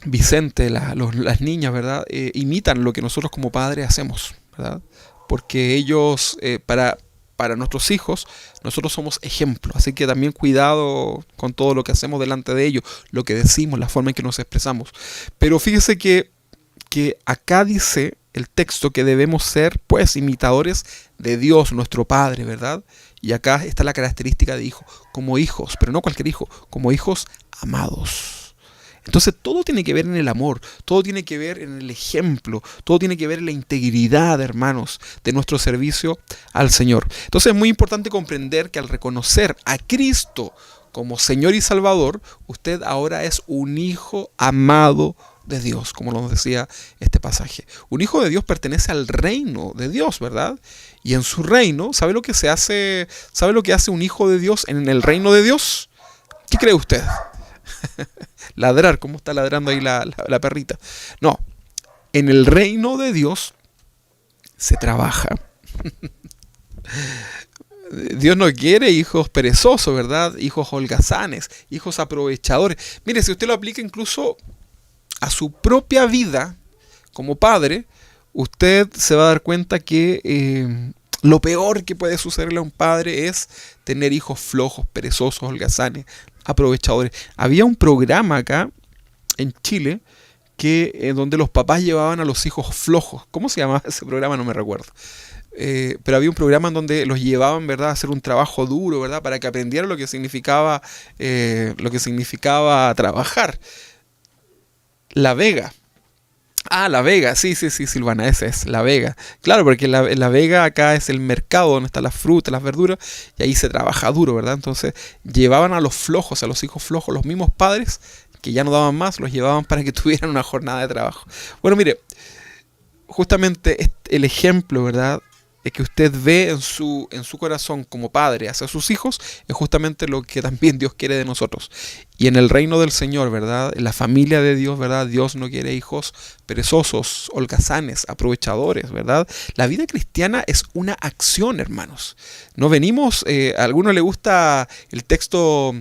Vicente, las niñas, ¿verdad? Imitan lo que nosotros como padres hacemos, ¿verdad? Porque ellos, para nuestros hijos, nosotros somos ejemplo. Así que también cuidado con todo lo que hacemos delante de ellos, lo que decimos, la forma en que nos expresamos. Pero fíjese que acá dice el texto que debemos ser, pues, imitadores de Dios, nuestro Padre, ¿verdad? Y acá está la característica de hijo, como hijos, pero no cualquier hijo, como hijos amados. Entonces todo tiene que ver en el amor, todo tiene que ver en el ejemplo, todo tiene que ver en la integridad, hermanos, de nuestro servicio al Señor. Entonces es muy importante comprender que al reconocer a Cristo como Señor y Salvador, usted ahora es un hijo amado de Dios, como nos decía este pasaje. Un hijo de Dios pertenece al reino de Dios, ¿verdad? Y en su reino, ¿sabe lo que hace un hijo de Dios en el reino de Dios? ¿Qué cree usted? Ladrar, ¿cómo está ladrando ahí la perrita? No, en el reino de Dios se trabaja. Dios no quiere hijos perezosos, ¿verdad? Hijos holgazanes, hijos aprovechadores. Mire, si usted lo aplica incluso a su propia vida como padre, usted se va a dar cuenta que lo peor que puede sucederle a un padre es tener hijos flojos, perezosos, holgazanes, aprovechadores. Había un programa acá en Chile donde los papás llevaban a los hijos flojos. ¿Cómo se llamaba ese programa? No me recuerdo. Pero había un programa en donde los llevaban, ¿verdad?, a hacer un trabajo duro, ¿verdad?, para que aprendieran lo que significaba trabajar. La Vega. Ah, La Vega, sí, Silvana, ese es, La Vega. Claro, porque la Vega acá es el mercado donde están las frutas, las verduras, y ahí se trabaja duro, ¿verdad? Entonces llevaban a los flojos, a los hijos flojos, los mismos padres que ya no daban más, los llevaban para que tuvieran una jornada de trabajo. Bueno, mire, justamente el ejemplo, ¿verdad?, que usted ve en su corazón como padre hacia sus hijos, es justamente lo que también Dios quiere de nosotros. Y en el reino del Señor, ¿verdad? En la familia de Dios, ¿verdad? Dios no quiere hijos perezosos, holgazanes, aprovechadores, ¿verdad? La vida cristiana es una acción, hermanos. No venimos, a algunos le gusta el texto,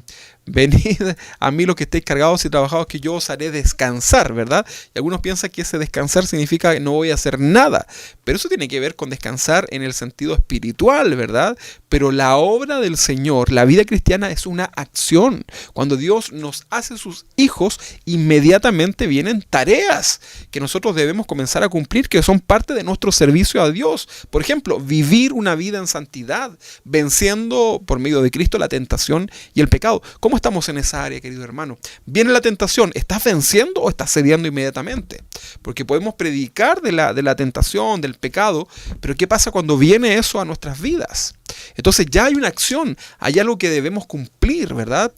venid a mí los que estéis cargados y trabajados, que yo os haré descansar, ¿verdad? Y algunos piensan que ese descansar significa que no voy a hacer nada. Pero eso tiene que ver con descansar en el sentido espiritual, ¿verdad? Pero la obra del Señor, la vida cristiana es una acción. Cuando Dios nos hace sus hijos, inmediatamente vienen tareas que nosotros debemos comenzar a cumplir, que son parte de nuestro servicio a Dios. Por ejemplo, vivir una vida en santidad, venciendo por medio de Cristo la tentación y el pecado. ¿Cómo estamos en esa área, querido hermano? Viene la tentación, ¿estás venciendo o estás cediendo inmediatamente? Porque podemos predicar de la tentación, del pecado, pero ¿qué pasa cuando viene eso a nuestras vidas? Entonces ya hay una acción, hay algo que debemos cumplir, ¿verdad?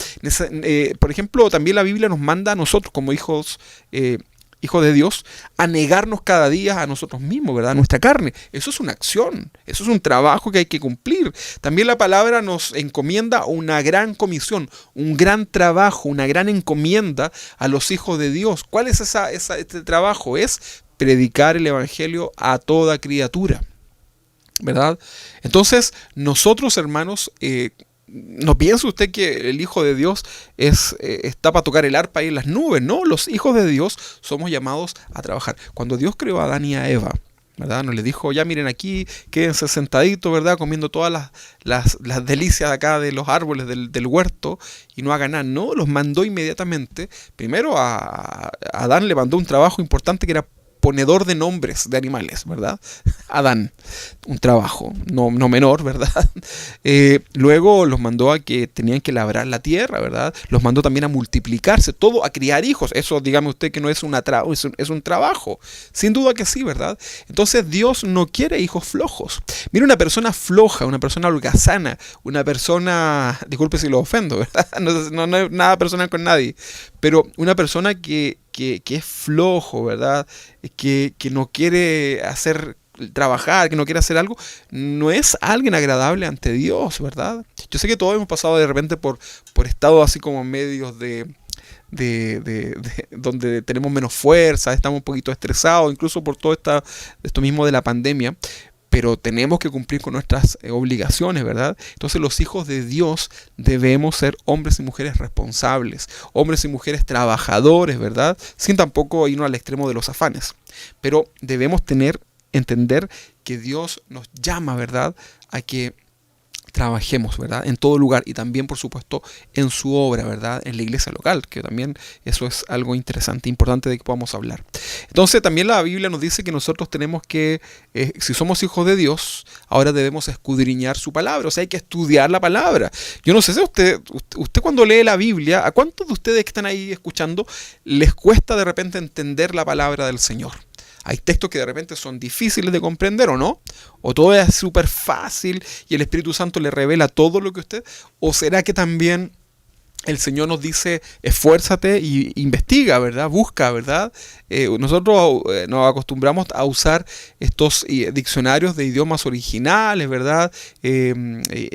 Por ejemplo, también la Biblia nos manda a nosotros como hijos de Dios, a negarnos cada día a nosotros mismos, ¿verdad? A nuestra carne. Eso es una acción, eso es un trabajo que hay que cumplir. También la palabra nos encomienda una gran comisión, un gran trabajo, una gran encomienda a los hijos de Dios. ¿Cuál es este trabajo? Es predicar el evangelio a toda criatura, ¿verdad? Entonces, nosotros, hermanos, no piense usted que el Hijo de Dios está para tocar el arpa ahí en las nubes. No, los hijos de Dios somos llamados a trabajar. Cuando Dios creó a Adán y a Eva, ¿verdad? Nos les dijo, ya miren aquí, quédense sentaditos, ¿verdad? Comiendo todas las delicias acá de los árboles del huerto y no hagan nada. No, los mandó inmediatamente. Primero a Adán le mandó un trabajo importante que era ponedor de nombres de animales, ¿verdad? Adán, un trabajo no menor, ¿verdad? Luego los mandó a que tenían que labrar la tierra, ¿verdad? Los mandó también a multiplicarse, todo, a criar hijos. Eso, dígame usted que no es es un trabajo. Sin duda que sí, ¿verdad? Entonces Dios no quiere hijos flojos. Mira, una persona floja, una persona holgazana, una persona, disculpe si lo ofendo, ¿verdad? No es nada personal con nadie, pero una persona que es flojo, ¿verdad? Que no quiere trabajar, que no quiere hacer algo, no es alguien agradable ante Dios, ¿verdad? Yo sé que todos hemos pasado de repente por estados así como medios de donde tenemos menos fuerza, estamos un poquito estresados, incluso por todo esto mismo de la pandemia. Pero tenemos que cumplir con nuestras obligaciones, ¿verdad? Entonces los hijos de Dios debemos ser hombres y mujeres responsables, hombres y mujeres trabajadores, ¿verdad? Sin tampoco irnos al extremo de los afanes. Pero debemos entender que Dios nos llama, ¿verdad?, a que trabajemos, ¿verdad?, en todo lugar, y también, por supuesto, en su obra, ¿verdad?, en la iglesia local, que también eso es algo interesante, importante de que podamos hablar. Entonces también la Biblia nos dice que nosotros tenemos que, si somos hijos de Dios, ahora debemos escudriñar su palabra, o sea, hay que estudiar la palabra. Yo no sé si usted cuando lee la Biblia, ¿a cuántos de ustedes que están ahí escuchando les cuesta de repente entender la palabra del Señor? Hay textos que de repente son difíciles de comprender, ¿o no? ¿O todo es súper fácil y el Espíritu Santo le revela todo lo que usted? ¿O será que también el Señor nos dice, esfuérzate y investiga, ¿verdad? Busca, ¿verdad? Nosotros nos acostumbramos a usar estos diccionarios de idiomas originales, ¿verdad?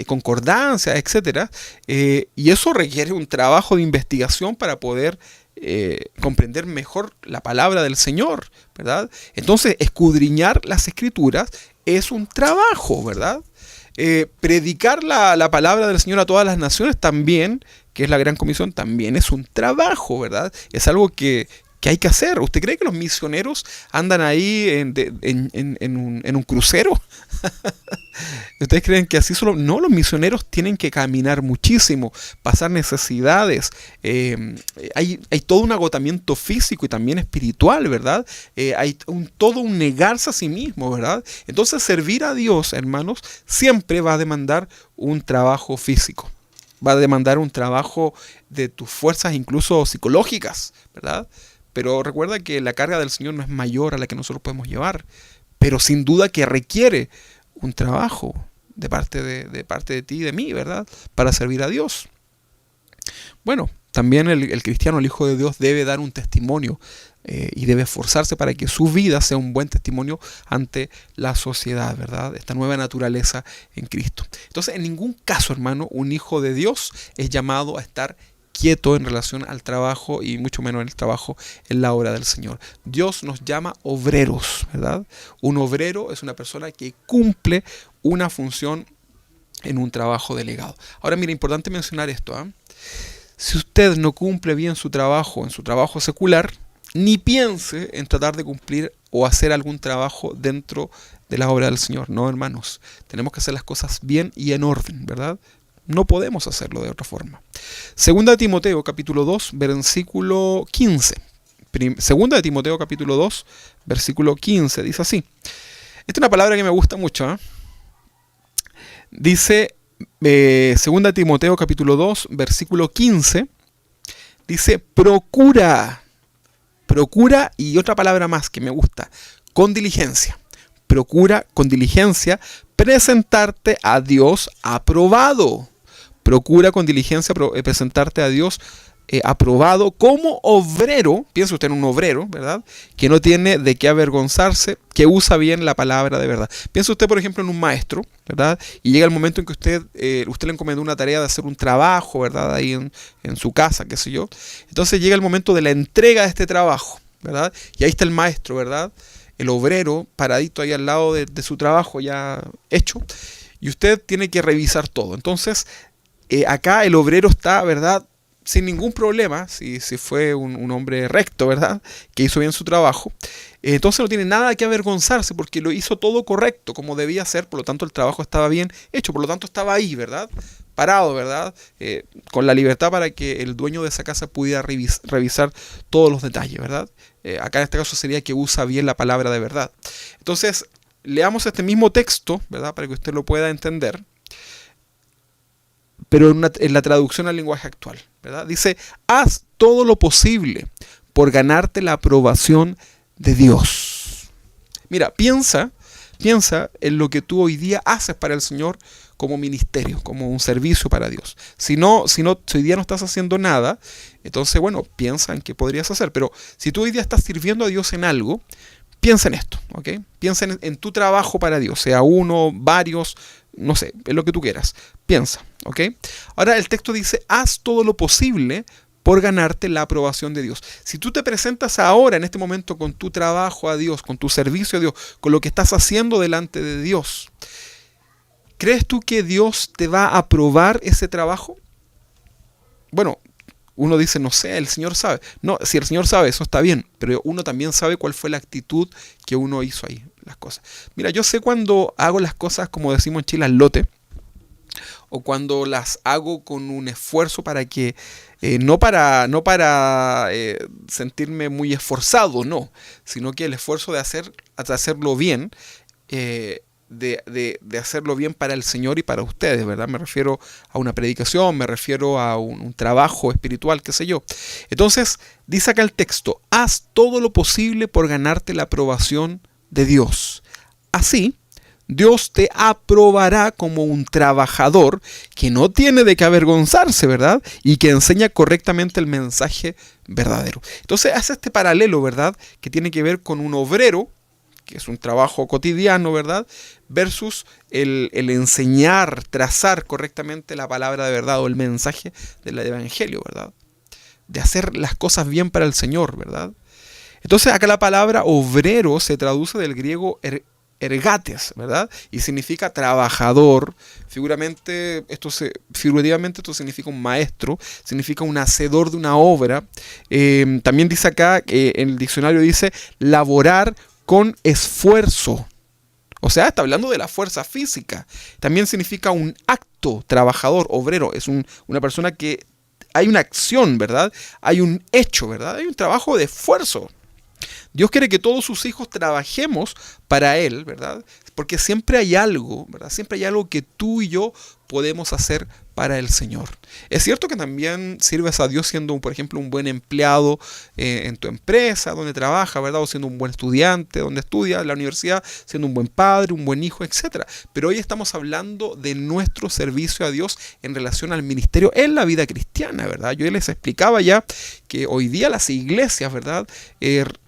Concordancias, etcétera. Y eso requiere un trabajo de investigación para poder comprender mejor la palabra del Señor, ¿verdad? Entonces, escudriñar las Escrituras es un trabajo, ¿verdad? Predicar la palabra del Señor a todas las naciones también, que es la gran comisión, también es un trabajo, ¿verdad? Es algo que hay que hacer. ¿Usted cree que los misioneros andan ahí en un crucero? ¿Ustedes creen que así solo? No, los misioneros tienen que caminar muchísimo, pasar necesidades. Hay todo un agotamiento físico y también espiritual, ¿verdad? Hay todo un negarse a sí mismo, ¿verdad? Entonces, servir a Dios, hermanos, siempre va a demandar un trabajo físico. Va a demandar un trabajo de tus fuerzas, incluso psicológicas, ¿verdad? Pero recuerda que la carga del Señor no es mayor a la que nosotros podemos llevar. Pero sin duda que requiere un trabajo de parte de ti y de mí, ¿verdad?, para servir a Dios. Bueno, también el cristiano, el Hijo de Dios, debe dar un testimonio y debe esforzarse para que su vida sea un buen testimonio ante la sociedad, ¿verdad? Esta nueva naturaleza en Cristo. Entonces, en ningún caso, hermano, un hijo de Dios es llamado a estar quieto en relación al trabajo y mucho menos en el trabajo en la obra del Señor. Dios nos llama obreros, ¿verdad? Un obrero es una persona que cumple una función en un trabajo delegado. Ahora, mira, importante mencionar esto, ¿eh? Si usted no cumple bien su trabajo en su trabajo secular, ni piense en tratar de cumplir o hacer algún trabajo dentro de la obra del Señor. No, hermanos, tenemos que hacer las cosas bien y en orden, ¿verdad? No podemos hacerlo de otra forma. Segunda de Timoteo, capítulo 2, versículo 15. Segunda de Timoteo, capítulo 2, versículo 15, dice así. Esta es una palabra que me gusta mucho, ¿eh? Dice, segunda de Timoteo, capítulo 2, versículo 15, dice, procura, y otra palabra más que me gusta, con diligencia. Procura con diligencia presentarte a Dios aprobado. Procura con diligencia presentarte a Dios aprobado como obrero. Piensa usted en un obrero, ¿verdad? Que no tiene de qué avergonzarse, que usa bien la palabra de verdad. Piensa usted, por ejemplo, en un maestro, ¿verdad? Y llega el momento en que usted le encomendó una tarea de hacer un trabajo, ¿verdad? Ahí en su casa, qué sé yo. Entonces llega el momento de la entrega de este trabajo, ¿verdad? Y ahí está el maestro, ¿verdad? El obrero paradito ahí al lado de su trabajo ya hecho. Y usted tiene que revisar todo. Entonces, acá el obrero está, ¿verdad?, sin ningún problema, si fue un hombre recto, ¿verdad?, que hizo bien su trabajo. Entonces no tiene nada que avergonzarse porque lo hizo todo correcto, como debía ser. Por lo tanto, el trabajo estaba bien hecho. Por lo tanto, estaba ahí, ¿verdad?, parado, ¿verdad?, con la libertad para que el dueño de esa casa pudiera revisar todos los detalles, ¿verdad? Acá en este caso sería que usa bien la palabra de verdad. Entonces, leamos este mismo texto, ¿verdad?, para que usted lo pueda entender, pero en la traducción al lenguaje actual, ¿verdad? Dice, haz todo lo posible por ganarte la aprobación de Dios. Mira, piensa en lo que tú hoy día haces para el Señor como ministerio, como un servicio para Dios. Si hoy día no estás haciendo nada, entonces, bueno, piensa en qué podrías hacer. Pero si tú hoy día estás sirviendo a Dios en algo, piensa en esto, ¿ok? Piensa en tu trabajo para Dios, sea uno, varios, no sé, en lo que tú quieras. Piensa, ¿ok? Ahora el texto dice, haz todo lo posible por ganarte la aprobación de Dios. Si tú te presentas ahora, en este momento, con tu trabajo a Dios, con tu servicio a Dios, con lo que estás haciendo delante de Dios, ¿crees tú que Dios te va a aprobar ese trabajo? Bueno, uno dice, no sé, el Señor sabe. No, si el Señor sabe, eso está bien, pero uno también sabe cuál fue la actitud que uno hizo ahí, las cosas. Mira, yo sé cuando hago las cosas, como decimos en Chile, al lote, o cuando las hago con un esfuerzo para que, no para sentirme muy esforzado, no, sino que el esfuerzo de hacerlo bien, de hacerlo bien para el Señor y para ustedes, ¿verdad? Me refiero a una predicación, me refiero a un trabajo espiritual, qué sé yo. Entonces, dice acá el texto, haz todo lo posible por ganarte la aprobación de Dios. Así, Dios te aprobará como un trabajador que no tiene de qué avergonzarse, ¿verdad? Y que enseña correctamente el mensaje verdadero. Entonces hace este paralelo, ¿verdad?, que tiene que ver con un obrero, que es un trabajo cotidiano, ¿verdad?, versus el enseñar, trazar correctamente la palabra de verdad o el mensaje del evangelio, ¿verdad? De hacer las cosas bien para el Señor, ¿verdad? Entonces acá la palabra obrero se traduce del griego ergates, ¿verdad? Y significa trabajador. Figurativamente esto significa un maestro, significa un hacedor de una obra. También dice acá, en el diccionario dice, laborar con esfuerzo. O sea, está hablando de la fuerza física. También significa un acto, trabajador, obrero. Es una persona que hay una acción, ¿verdad? Hay un hecho, ¿verdad? Hay un trabajo de esfuerzo. Dios quiere que todos sus hijos trabajemos para Él, ¿verdad? Porque siempre hay algo, ¿verdad? Siempre hay algo que tú y yo podemos hacer para el Señor. Es cierto que también sirves a Dios siendo, por ejemplo, un buen empleado en tu empresa, donde trabajas, ¿verdad? O siendo un buen estudiante, donde estudias, en la universidad, siendo un buen padre, un buen hijo, etc. Pero hoy estamos hablando de nuestro servicio a Dios en relación al ministerio en la vida cristiana, ¿verdad? Yo les explicaba ya que hoy día las iglesias, ¿verdad?,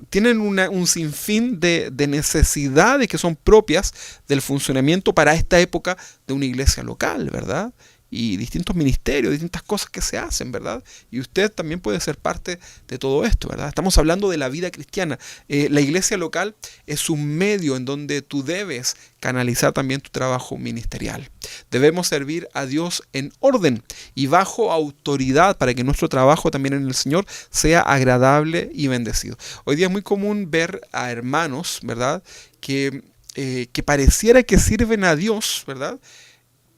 tienen un sinfín de necesidades que son propias del funcionamiento para esta época de una iglesia local, ¿verdad? y distintos ministerios, distintas cosas que se hacen, ¿verdad? Y usted también puede ser parte de todo esto, ¿verdad? Estamos hablando de la vida cristiana. La iglesia local es un medio en donde tú debes canalizar también tu trabajo ministerial. Debemos servir a Dios en orden y bajo autoridad para que nuestro trabajo también en el Señor sea agradable y bendecido. Hoy día es muy común ver a hermanos, ¿verdad?, que pareciera que sirven a Dios, ¿verdad?,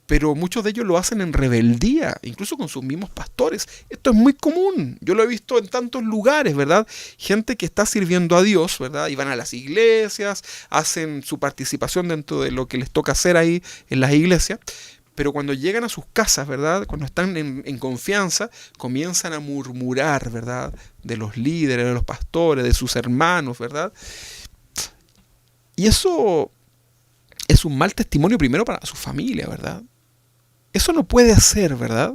pero muchos de ellos lo hacen en rebeldía, incluso con sus mismos pastores. Esto es muy común, yo lo he visto en tantos lugares, ¿verdad? Gente que está sirviendo a Dios, ¿verdad? Y van a las iglesias, hacen su participación dentro de lo que les toca hacer ahí en las iglesias, pero cuando llegan a sus casas, ¿verdad?, cuando están en confianza, comienzan a murmurar, ¿verdad?, de los líderes, de los pastores, de sus hermanos, ¿verdad? Y eso es un mal testimonio primero para su familia, ¿verdad? Eso no puede ser, ¿verdad?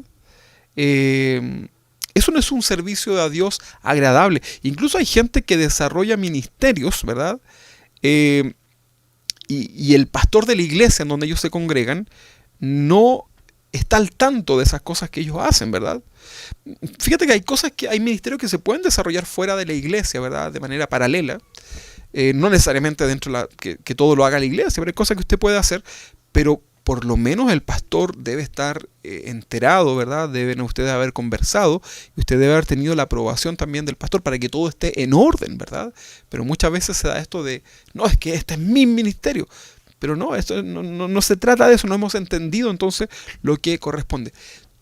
Eso no es un servicio a Dios agradable. Incluso hay gente que desarrolla ministerios, ¿verdad? Y el pastor de la iglesia en donde ellos se congregan no está al tanto de esas cosas que ellos hacen, ¿verdad? Fíjate que hay ministerios que se pueden desarrollar fuera de la iglesia, ¿verdad?, de manera paralela. No necesariamente dentro de que todo lo haga la iglesia, pero hay cosas que usted puede hacer, pero por lo menos el pastor debe estar enterado, ¿verdad? Deben ustedes haber conversado y usted debe haber tenido la aprobación también del pastor para que todo esté en orden, ¿verdad? Pero muchas veces se da esto de, no, es que este es mi ministerio. Pero no, esto no se trata de eso, no hemos entendido entonces lo que corresponde.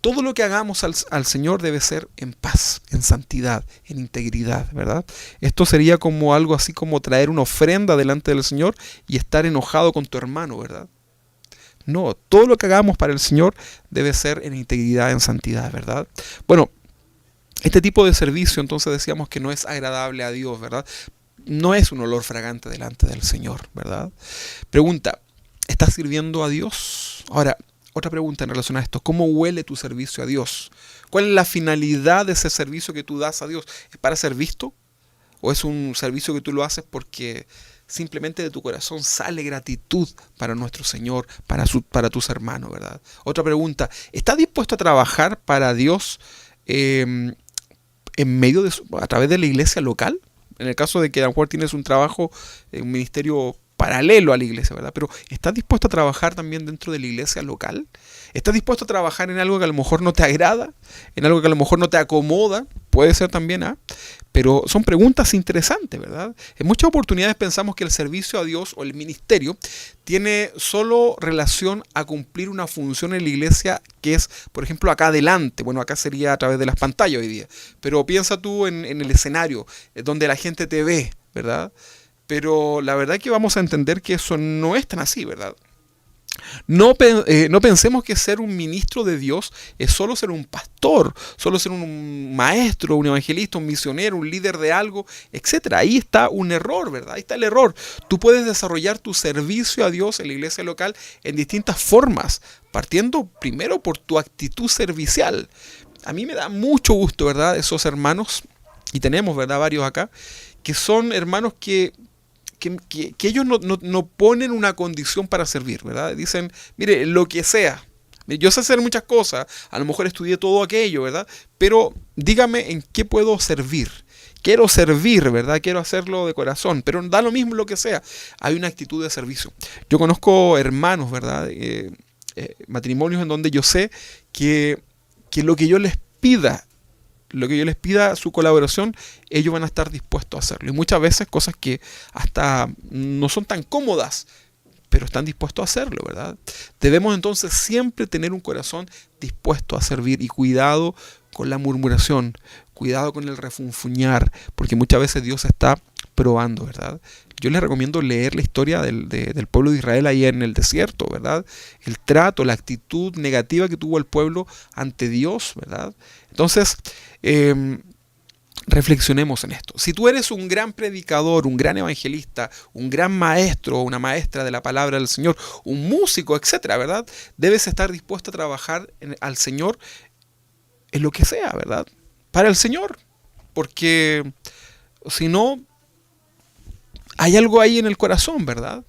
Todo lo que hagamos al Señor debe ser en paz, en santidad, en integridad, ¿verdad? Esto sería como algo así como traer una ofrenda delante del Señor y estar enojado con tu hermano, ¿verdad? No, todo lo que hagamos para el Señor debe ser en integridad, en santidad, ¿verdad? Bueno, este tipo de servicio entonces decíamos que no es agradable a Dios, ¿verdad? No es un olor fragante delante del Señor, ¿verdad? Pregunta, ¿estás sirviendo a Dios? Ahora, otra pregunta en relación a esto, ¿cómo huele tu servicio a Dios? ¿Cuál es la finalidad de ese servicio que tú das a Dios? ¿Es para ser visto? ¿O es un servicio que tú lo haces porque simplemente de tu corazón sale gratitud para nuestro Señor, para tus hermanos, ¿verdad? Otra pregunta, ¿estás dispuesto a trabajar para Dios en medio a través de la iglesia local? En el caso de que a lo mejor tienes un trabajo, un ministerio paralelo a la iglesia, ¿verdad? Pero ¿estás dispuesto a trabajar también dentro de la iglesia local? ¿Estás dispuesto a trabajar en algo que a lo mejor no te agrada? ¿En algo que a lo mejor no te acomoda? Puede ser también, ¿ah? Pero son preguntas interesantes, ¿verdad? En muchas oportunidades pensamos que el servicio a Dios o el ministerio tiene solo relación a cumplir una función en la iglesia que es, por ejemplo, acá adelante. Bueno, acá sería a través de las pantallas hoy día. Pero piensa tú en el escenario, donde la gente te ve, ¿verdad? Pero la verdad es que vamos a entender que eso no es tan así, ¿verdad? No pensemos que ser un ministro de Dios es solo ser un pastor, solo ser un maestro, un evangelista, un misionero, un líder de algo, etc. Ahí está un error, ¿verdad? Ahí está el error. Tú puedes desarrollar tu servicio a Dios en la iglesia local en distintas formas, partiendo primero por tu actitud servicial. A mí me da mucho gusto, ¿verdad? Esos hermanos, y tenemos, ¿verdad?, varios acá, que son hermanos que ellos no ponen una condición para servir, ¿verdad? Dicen, mire, lo que sea. Yo sé hacer muchas cosas, a lo mejor estudié todo aquello, ¿verdad? Pero dígame en qué puedo servir. Quiero servir, ¿verdad? Quiero hacerlo de corazón, pero da lo mismo lo que sea. Hay una actitud de servicio. Yo conozco hermanos, ¿verdad? Matrimonios en donde yo sé que lo que yo les pida, su colaboración, ellos van a estar dispuestos a hacerlo. Y muchas veces cosas que hasta no son tan cómodas, pero están dispuestos a hacerlo, ¿verdad? Debemos entonces siempre tener un corazón dispuesto a servir y cuidado con la murmuración, cuidado con el refunfuñar, porque muchas veces Dios está probando, ¿verdad? Yo les recomiendo leer la historia del pueblo de Israel ahí en el desierto, ¿verdad? El trato, la actitud negativa que tuvo el pueblo ante Dios, ¿verdad? Entonces, reflexionemos en esto. Si tú eres un gran predicador, un gran evangelista, un gran maestro o una maestra de la palabra del Señor, un músico, etcétera, ¿verdad? Debes estar dispuesto a trabajar al Señor en lo que sea, ¿verdad? Para el Señor. Porque si no, hay algo ahí en el corazón, ¿verdad?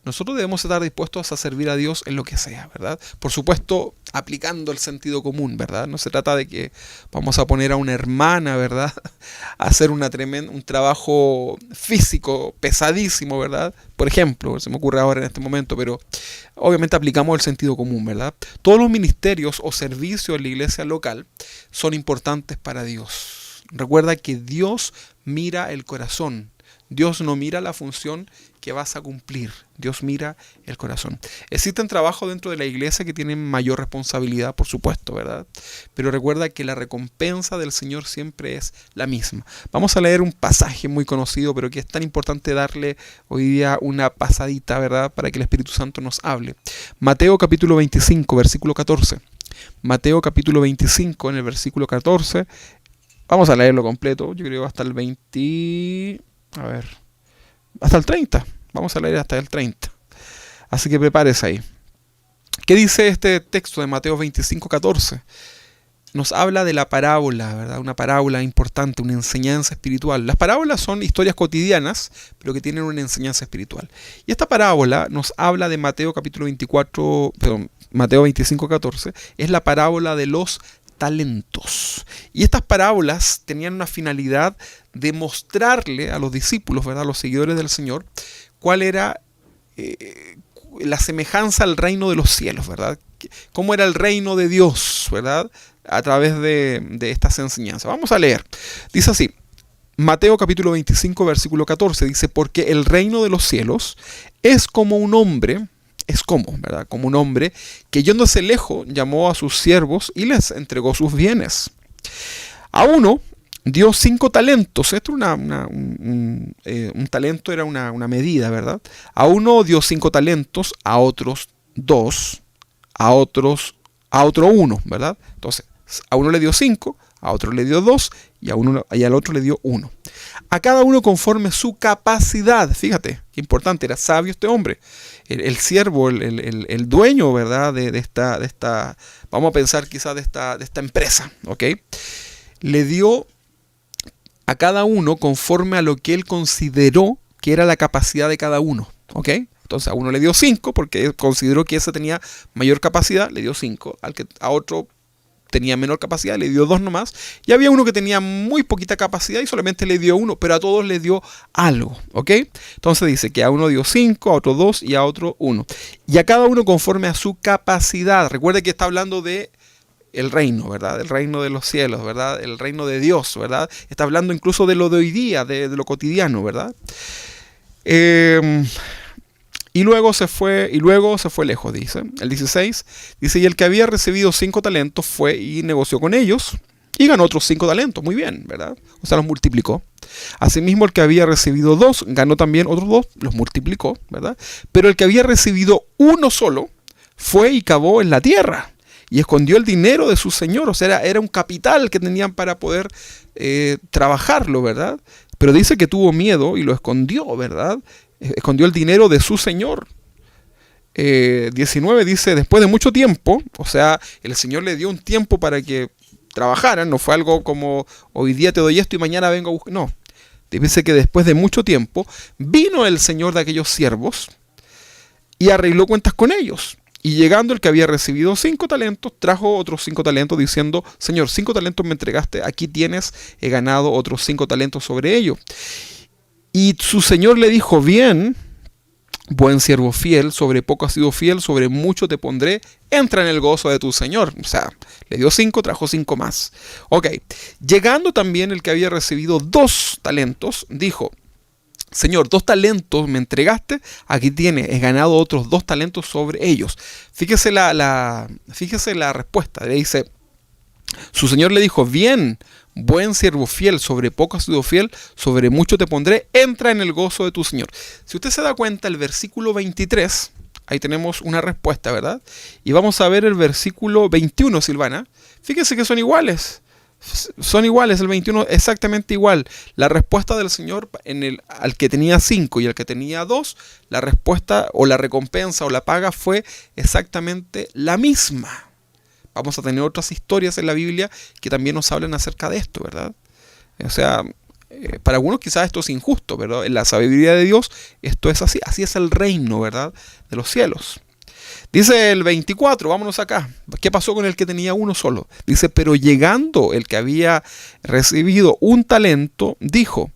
nosotros debemos estar dispuestos a servir a Dios en lo que sea, ¿verdad? Por supuesto, aplicando el sentido común, ¿verdad? No se trata de que vamos a poner a una hermana, ¿verdad? A hacer un trabajo físico pesadísimo, ¿verdad? Por ejemplo, se me ocurre ahora en este momento, pero obviamente aplicamos el sentido común, ¿verdad? Todos los ministerios o servicios en la iglesia local son importantes para Dios. Recuerda que Dios mira el corazón. Dios no mira la función que vas a cumplir. Dios mira el corazón. Existen trabajos dentro de la iglesia que tienen mayor responsabilidad, por supuesto, ¿verdad? Pero recuerda que la recompensa del Señor siempre es la misma. Vamos a leer un pasaje muy conocido, pero que es tan importante darle hoy día una pasadita, ¿verdad? Para que el Espíritu Santo nos hable. Mateo capítulo 25, versículo 14. Mateo capítulo 25, en el versículo 14. Vamos a leerlo completo. Yo creo hasta el 20... A ver, hasta el 30. Vamos a leer hasta el 30. Así que prepárese ahí. ¿Qué dice este texto de Mateo 25, 14? Nos habla de la parábola, ¿verdad? Una parábola importante, una enseñanza espiritual. Las parábolas son historias cotidianas, pero que tienen una enseñanza espiritual. Y esta parábola nos habla de Mateo capítulo 24, perdón, Mateo 25, 14. Es la parábola de los talentos. Y estas parábolas tenían una finalidad de mostrarle a los discípulos, ¿verdad? A los seguidores del Señor, cuál era la semejanza al reino de los cielos, ¿verdad? Cómo era el reino de Dios, ¿verdad? A través de estas enseñanzas. Vamos a leer. Dice así, Mateo capítulo 25, versículo 14, dice, porque el reino de los cielos es como un hombre, ¿verdad? Como un hombre que yéndose lejos llamó a sus siervos y les entregó sus bienes. A uno dio 5 talentos. Esto un talento era una medida, ¿verdad? A uno dio 5 talentos, a otros 2, a otro 1, ¿verdad? Entonces, a uno le dio 5, a otro le dio 2 y al otro le dio 1. A cada uno conforme su capacidad. Fíjate, qué importante, era sabio este hombre. El siervo, el dueño, ¿verdad? De esta, vamos a pensar quizás de esta empresa, ¿ok? Le dio a cada uno conforme a lo que él consideró que era la capacidad de cada uno, ¿ok? Entonces a uno le dio 5 porque consideró que ese tenía mayor capacidad, le dio 5. A otro tenía menor capacidad, le dio 2 nomás. Y había uno que tenía muy poquita capacidad y solamente le dio 1, pero a todos le dio algo, ¿ok? Entonces dice que a uno dio 5, a otro 2 y a otro 1. Y a cada uno conforme a su capacidad. Recuerde que está hablando de el reino, ¿verdad? El reino de los cielos, ¿verdad? El reino de Dios, ¿verdad? Está hablando incluso de lo de hoy día, de lo cotidiano, ¿verdad? Y luego se fue lejos, dice. El 16 dice, y el que había recibido 5 talentos fue y negoció con ellos y ganó otros 5 talentos. Muy bien, ¿verdad? O sea, los multiplicó. Asimismo, el que había recibido 2 ganó también otros 2, los multiplicó, ¿verdad? Pero el que había recibido 1 solo fue y cavó en la tierra y escondió el dinero de su señor. O sea, era un capital que tenían para poder trabajarlo, ¿verdad? Pero dice que tuvo miedo y lo escondió, ¿verdad? Escondió el dinero de su señor. 19 dice, después de mucho tiempo, o sea, el Señor le dio un tiempo para que trabajaran, no fue algo como hoy día te doy esto y mañana vengo a buscar, no. Dice que después de mucho tiempo vino el Señor de aquellos siervos y arregló cuentas con ellos. Y llegando el que había recibido 5 talentos, trajo otros 5 talentos diciendo, Señor, 5 talentos me entregaste, aquí tienes, he ganado otros 5 talentos sobre ello. Y su señor le dijo, bien, buen siervo fiel, sobre poco has sido fiel, sobre mucho te pondré, entra en el gozo de tu señor. O sea, le dio 5, trajo 5 más. Ok, llegando también el que había recibido 2 talentos, dijo, Señor, 2 talentos me entregaste, aquí tienes, he ganado otros 2 talentos sobre ellos. Fíjese fíjese la respuesta, le dice, su señor le dijo, bien, buen siervo fiel, sobre poco has sido fiel, sobre mucho te pondré, entra en el gozo de tu señor. Si usted se da cuenta, el versículo 23, ahí tenemos una respuesta, ¿verdad? Y vamos a ver el versículo 21, Silvana. Fíjese que son iguales, el 21 exactamente igual. La respuesta del Señor al que tenía 5 y al que tenía 2, la respuesta o la recompensa o la paga fue exactamente la misma. Vamos a tener otras historias en la Biblia que también nos hablan acerca de esto, ¿verdad? O sea, Para algunos quizás esto es injusto, ¿verdad? En la sabiduría de Dios esto es así. Así es el reino, ¿verdad? De los cielos. Dice el 24, vámonos acá. ¿Qué pasó con el que tenía uno solo? Dice, pero llegando el que había recibido un talento, dijo,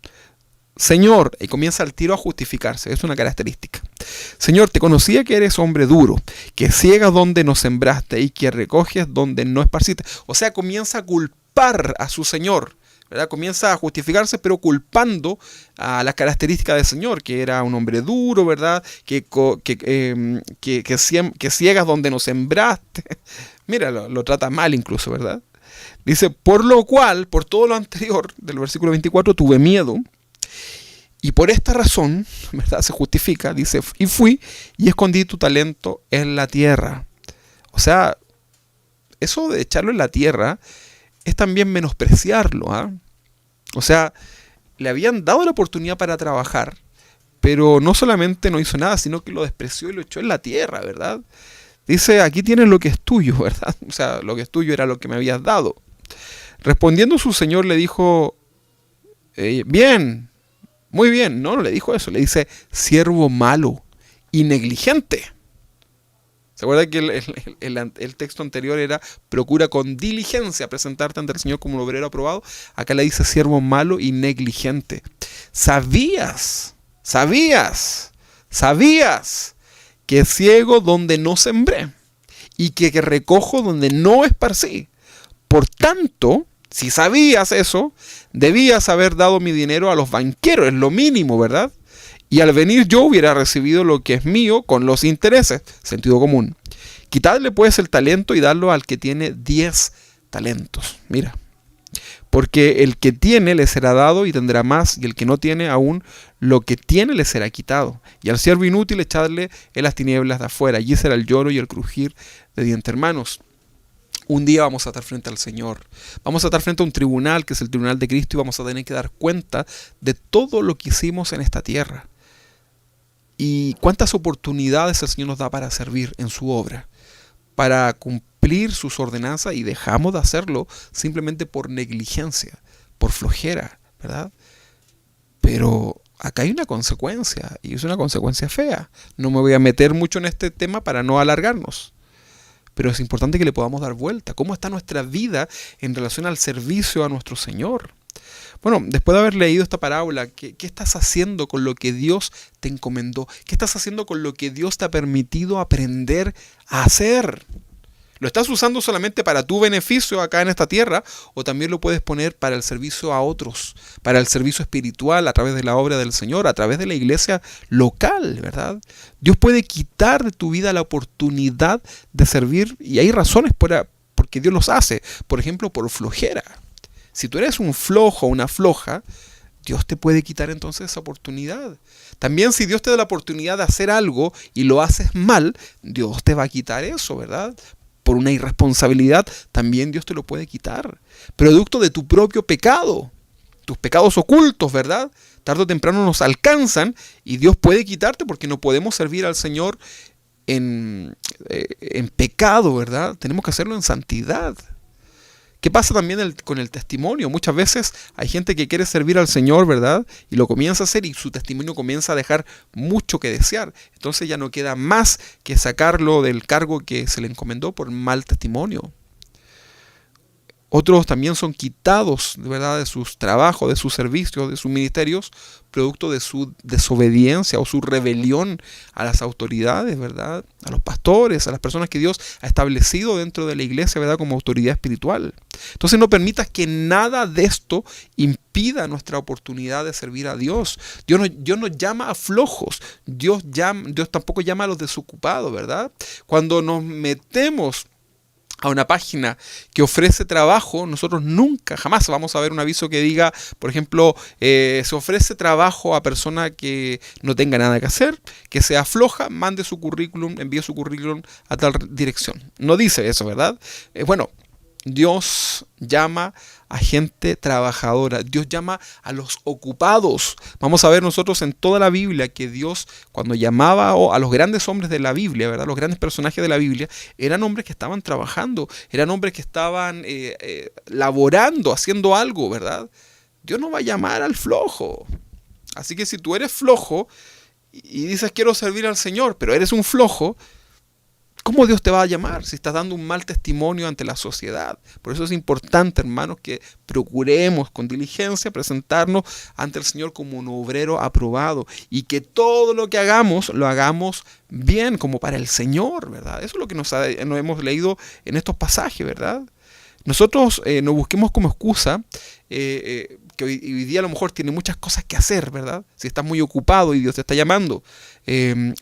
Señor, y comienza al tiro a justificarse, es una característica. Señor, te conocía que eres hombre duro, que ciegas donde no sembraste y que recoges donde no esparciste. O sea, comienza a culpar a su Señor, ¿verdad? Comienza a justificarse, pero culpando a las características del Señor, que era un hombre duro, ¿verdad? Que ciegas donde no sembraste. Mira, lo trata mal incluso, ¿verdad? Dice, por lo cual, por todo lo anterior del versículo 24, tuve miedo. Y por esta razón, ¿verdad? Se justifica, dice, y fui y escondí tu talento en la tierra. O sea, eso de echarlo en la tierra es también menospreciarlo, ¿ah? O sea, le habían dado la oportunidad para trabajar, pero no solamente no hizo nada, sino que lo despreció y lo echó en la tierra, ¿verdad? Dice, aquí tienes lo que es tuyo, ¿verdad? O sea, lo que es tuyo era lo que me habías dado. Respondiendo su señor le dijo, bien, muy bien. No le dijo eso, le dice, siervo malo y negligente. ¿Se acuerda que el texto anterior era, procura con diligencia presentarte ante el Señor como un obrero aprobado? Acá le dice, siervo malo y negligente. Sabías que ciego donde no sembré y que recojo donde no esparcí. Por tanto, si sabías eso, debías haber dado mi dinero a los banqueros, es lo mínimo, ¿verdad? Y al venir yo hubiera recibido lo que es mío con los intereses. Sentido común. Quitadle pues el talento y darlo al que tiene 10 talentos. Mira. Porque el que tiene le será dado y tendrá más, y el que no tiene aún lo que tiene le será quitado. Y al siervo inútil echadle en las tinieblas de afuera. Allí será el lloro y el crujir de dientes. Hermanos, un día vamos a estar frente al Señor. Vamos a estar frente a un tribunal que es el tribunal de Cristo y vamos a tener que dar cuenta de todo lo que hicimos en esta tierra. Y cuántas oportunidades el Señor nos da para servir en su obra, para cumplir sus ordenanzas, y dejamos de hacerlo simplemente por negligencia, por flojera, ¿verdad? Pero acá hay una consecuencia, y es una consecuencia fea. No me voy a meter mucho en este tema para no alargarnos, pero es importante que le podamos dar vuelta. ¿Cómo está nuestra vida en relación al servicio a nuestro Señor? Bueno, después de haber leído esta parábola, ¿qué estás haciendo con lo que Dios te encomendó? ¿Qué estás haciendo con lo que Dios te ha permitido aprender a hacer? ¿Lo estás usando solamente para tu beneficio acá en esta tierra? ¿O también lo puedes poner para el servicio a otros? Para el servicio espiritual a través de la obra del Señor, a través de la iglesia local, ¿verdad? Dios puede quitar de tu vida la oportunidad de servir, y hay razones porque Dios los hace. Por ejemplo, por flojera. Si tú eres un flojo o una floja, Dios te puede quitar entonces esa oportunidad. También si Dios te da la oportunidad de hacer algo y lo haces mal, Dios te va a quitar eso, ¿verdad? Por una irresponsabilidad, también Dios te lo puede quitar. Producto de tu propio pecado, tus pecados ocultos, ¿verdad? Tarde o temprano nos alcanzan y Dios puede quitarte, porque no podemos servir al Señor en pecado, ¿verdad? Tenemos que hacerlo en santidad. ¿Qué pasa también con el testimonio? Muchas veces hay gente que quiere servir al Señor, ¿verdad? Y lo comienza a hacer y su testimonio comienza a dejar mucho que desear. Entonces ya no queda más que sacarlo del cargo que se le encomendó por mal testimonio. Otros también son quitados, ¿verdad?, de sus trabajos, de sus servicios, de sus ministerios, producto de su desobediencia o su rebelión a las autoridades, ¿verdad?, a los pastores, a las personas que Dios ha establecido dentro de la iglesia, ¿verdad?, como autoridad espiritual. Entonces no permitas que nada de esto impida nuestra oportunidad de servir a Dios. Dios nos llama a flojos, Dios tampoco llama a los desocupados, ¿verdad? Cuando nos metemos a una página que ofrece trabajo, nosotros nunca, jamás vamos a ver un aviso que diga, por ejemplo, se ofrece trabajo a persona que no tenga nada que hacer, que sea floja, mande su currículum, envíe su currículum a tal dirección. No dice eso, ¿verdad? Bueno, Dios llama a gente trabajadora. Dios llama a los ocupados. Vamos a ver nosotros en toda la Biblia que Dios, cuando llamaba a los grandes hombres de la Biblia, ¿verdad?, los grandes personajes de la Biblia, eran hombres que estaban trabajando, eran hombres que estaban laborando, haciendo algo, ¿verdad? Dios no va a llamar al flojo. Así que si tú eres flojo y dices quiero servir al Señor, pero eres un flojo, ¿cómo Dios te va a llamar si estás dando un mal testimonio ante la sociedad? Por eso es importante, hermanos, que procuremos con diligencia presentarnos ante el Señor como un obrero aprobado y que todo lo que hagamos, lo hagamos bien, como para el Señor, ¿verdad? Eso es lo que nos hemos leído en estos pasajes, ¿verdad? Nosotros no busquemos como excusa que hoy día a lo mejor tiene muchas cosas que hacer, ¿verdad? Si estás muy ocupado y Dios te está llamando,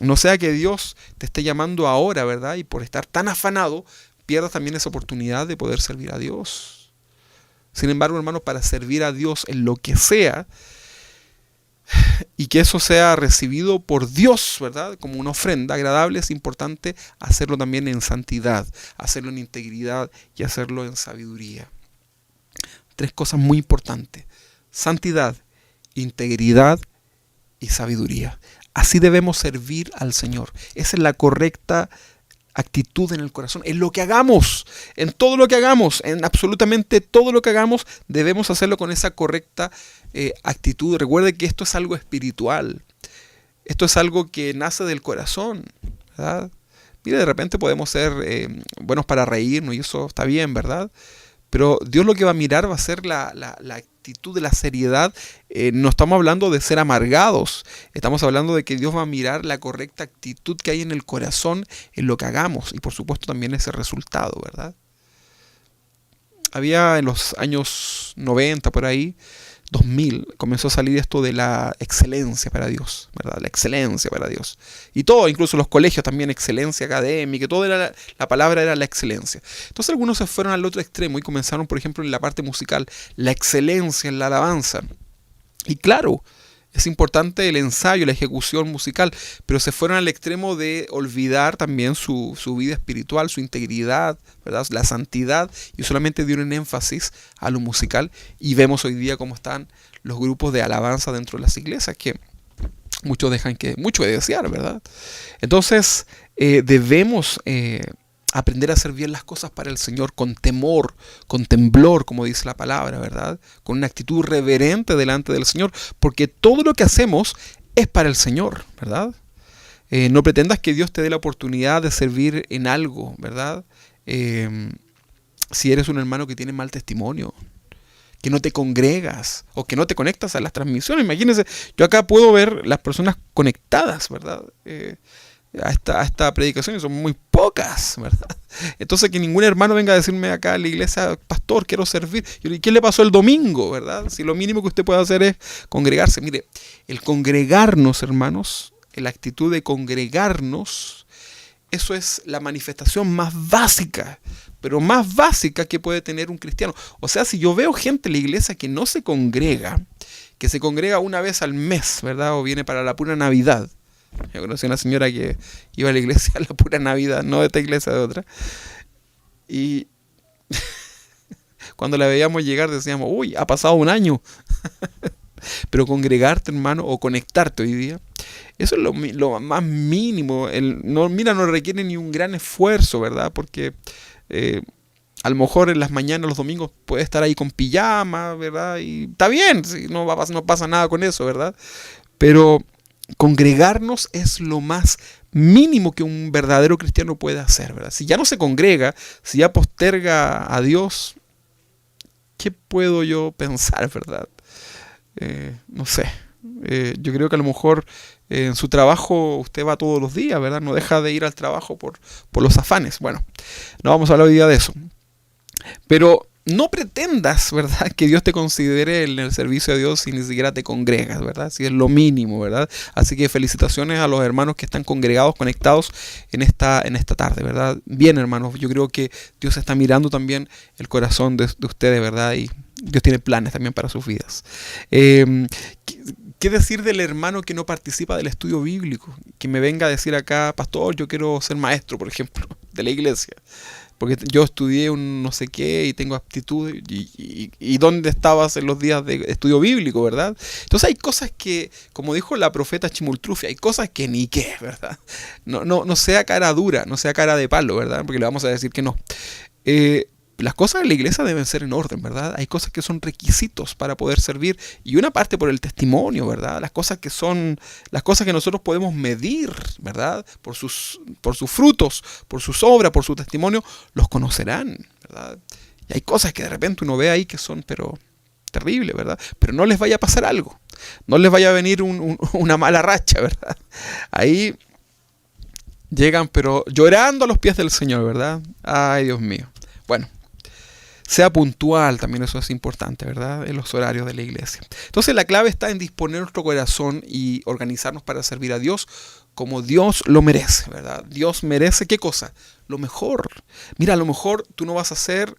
no sea que Dios te esté llamando ahora, ¿verdad? Y por estar tan afanado, pierdas también esa oportunidad de poder servir a Dios. Sin embargo, hermanos, para servir a Dios en lo que sea, y que eso sea recibido por Dios, ¿verdad? Como una ofrenda agradable, es importante hacerlo también en santidad, hacerlo en integridad y hacerlo en sabiduría. 3 cosas muy importantes: santidad, integridad y sabiduría. Así debemos servir al Señor. Esa es la correcta actitud en el corazón, en lo que hagamos, en todo lo que hagamos, en absolutamente todo lo que hagamos, debemos hacerlo con esa correcta actitud. Recuerde que esto es algo espiritual, esto es algo que nace del corazón, ¿verdad? Mire, de repente podemos ser buenos para reírnos y eso está bien, ¿verdad? Pero Dios lo que va a mirar va a ser la actitud de la seriedad. No estamos hablando de ser amargados. Estamos hablando de que Dios va a mirar la correcta actitud que hay en el corazón en lo que hagamos. Y por supuesto también ese resultado, ¿verdad? Había en los años 90 por ahí, 2000, comenzó a salir esto de la excelencia para Dios, ¿verdad? La excelencia para Dios. Y todo, incluso los colegios también, excelencia académica, todo era, la palabra era la excelencia. Entonces algunos se fueron al otro extremo y comenzaron, por ejemplo, en la parte musical, la excelencia en la alabanza. Y claro, es importante el ensayo, la ejecución musical, pero se fueron al extremo de olvidar también su vida espiritual, su integridad, ¿verdad? La santidad, y solamente dieron énfasis a lo musical. Y vemos hoy día cómo están los grupos de alabanza dentro de las iglesias, que muchos dejan mucho de desear, ¿verdad? Entonces debemos aprender a hacer bien las cosas para el Señor con temor, con temblor, como dice la palabra, ¿verdad? Con una actitud reverente delante del Señor, porque todo lo que hacemos es para el Señor, ¿verdad? No pretendas que Dios te dé la oportunidad de servir en algo, ¿verdad? Si eres un hermano que tiene mal testimonio, que no te congregas o que no te conectas a las transmisiones. Imagínense, yo acá puedo ver las personas conectadas, ¿verdad? A esta predicación, y son muy pocas, ¿verdad? Entonces que ningún hermano venga a decirme acá a la iglesia, pastor, quiero servir. ¿Y qué le pasó el domingo, verdad? Si lo mínimo que usted puede hacer es congregarse. Mire, el congregarnos, hermanos, la actitud de congregarnos, eso es la manifestación más básica, pero más básica que puede tener un cristiano. O sea, si yo veo gente en la iglesia que no se congrega, que se congrega una vez al mes, ¿verdad? O viene para la pura Navidad. Yo conocí a una señora que iba a la iglesia a la pura Navidad, no de esta iglesia, de otra. Y cuando la veíamos llegar decíamos, uy, ha pasado un año. Pero congregarte, hermano, o conectarte hoy día, eso es lo más mínimo. No requiere ni un gran esfuerzo, ¿verdad? Porque a lo mejor en las mañanas, los domingos, puede estar ahí con pijama, ¿verdad? Y está bien, no pasa nada con eso, ¿verdad? Pero congregarnos es lo más mínimo que un verdadero cristiano puede hacer, ¿verdad? Si ya no se congrega, si ya posterga a Dios, ¿qué puedo yo pensar, verdad? No sé. Yo creo que a lo mejor en su trabajo usted va todos los días, ¿verdad? No deja de ir al trabajo por los afanes. Bueno, no vamos a hablar hoy día de eso. Pero no pretendas, ¿verdad?, que Dios te considere en el servicio de Dios si ni siquiera te congregas, ¿verdad? Si es lo mínimo, ¿verdad? Así que felicitaciones a los hermanos que están congregados, conectados en esta tarde, ¿verdad? Bien, hermanos, yo creo que Dios está mirando también el corazón de ustedes, ¿verdad? Y Dios tiene planes también para sus vidas. ¿Qué decir del hermano que no participa del estudio bíblico? Que me venga a decir acá, pastor, yo quiero ser maestro, por ejemplo, de la iglesia, porque yo estudié un no sé qué y tengo aptitud, y ¿dónde estabas en los días de estudio bíblico, verdad? Entonces hay cosas que, como dijo la profeta Chimultrufia, hay cosas que ni qué, ¿verdad? No sea cara dura, no sea cara de palo, ¿verdad? Porque le vamos a decir que no. las cosas de la iglesia deben ser en orden, ¿verdad? Hay cosas que son requisitos para poder servir y una parte por el testimonio, ¿verdad? Las cosas que nosotros podemos medir, ¿verdad? Por sus frutos, por sus obras, por su testimonio, los conocerán, ¿verdad? Y hay cosas que de repente uno ve ahí que son, pero terribles, ¿verdad? Pero no les vaya a pasar algo, no les vaya a venir una mala racha, ¿verdad? Ahí llegan, pero llorando a los pies del Señor, ¿verdad? Ay, Dios mío. Bueno, sea puntual, también eso es importante, ¿verdad? En los horarios de la iglesia. Entonces la clave está en disponer nuestro corazón y organizarnos para servir a Dios como Dios lo merece, ¿verdad? Dios merece, ¿qué cosa? Lo mejor. Mira, a lo mejor tú no vas a ser,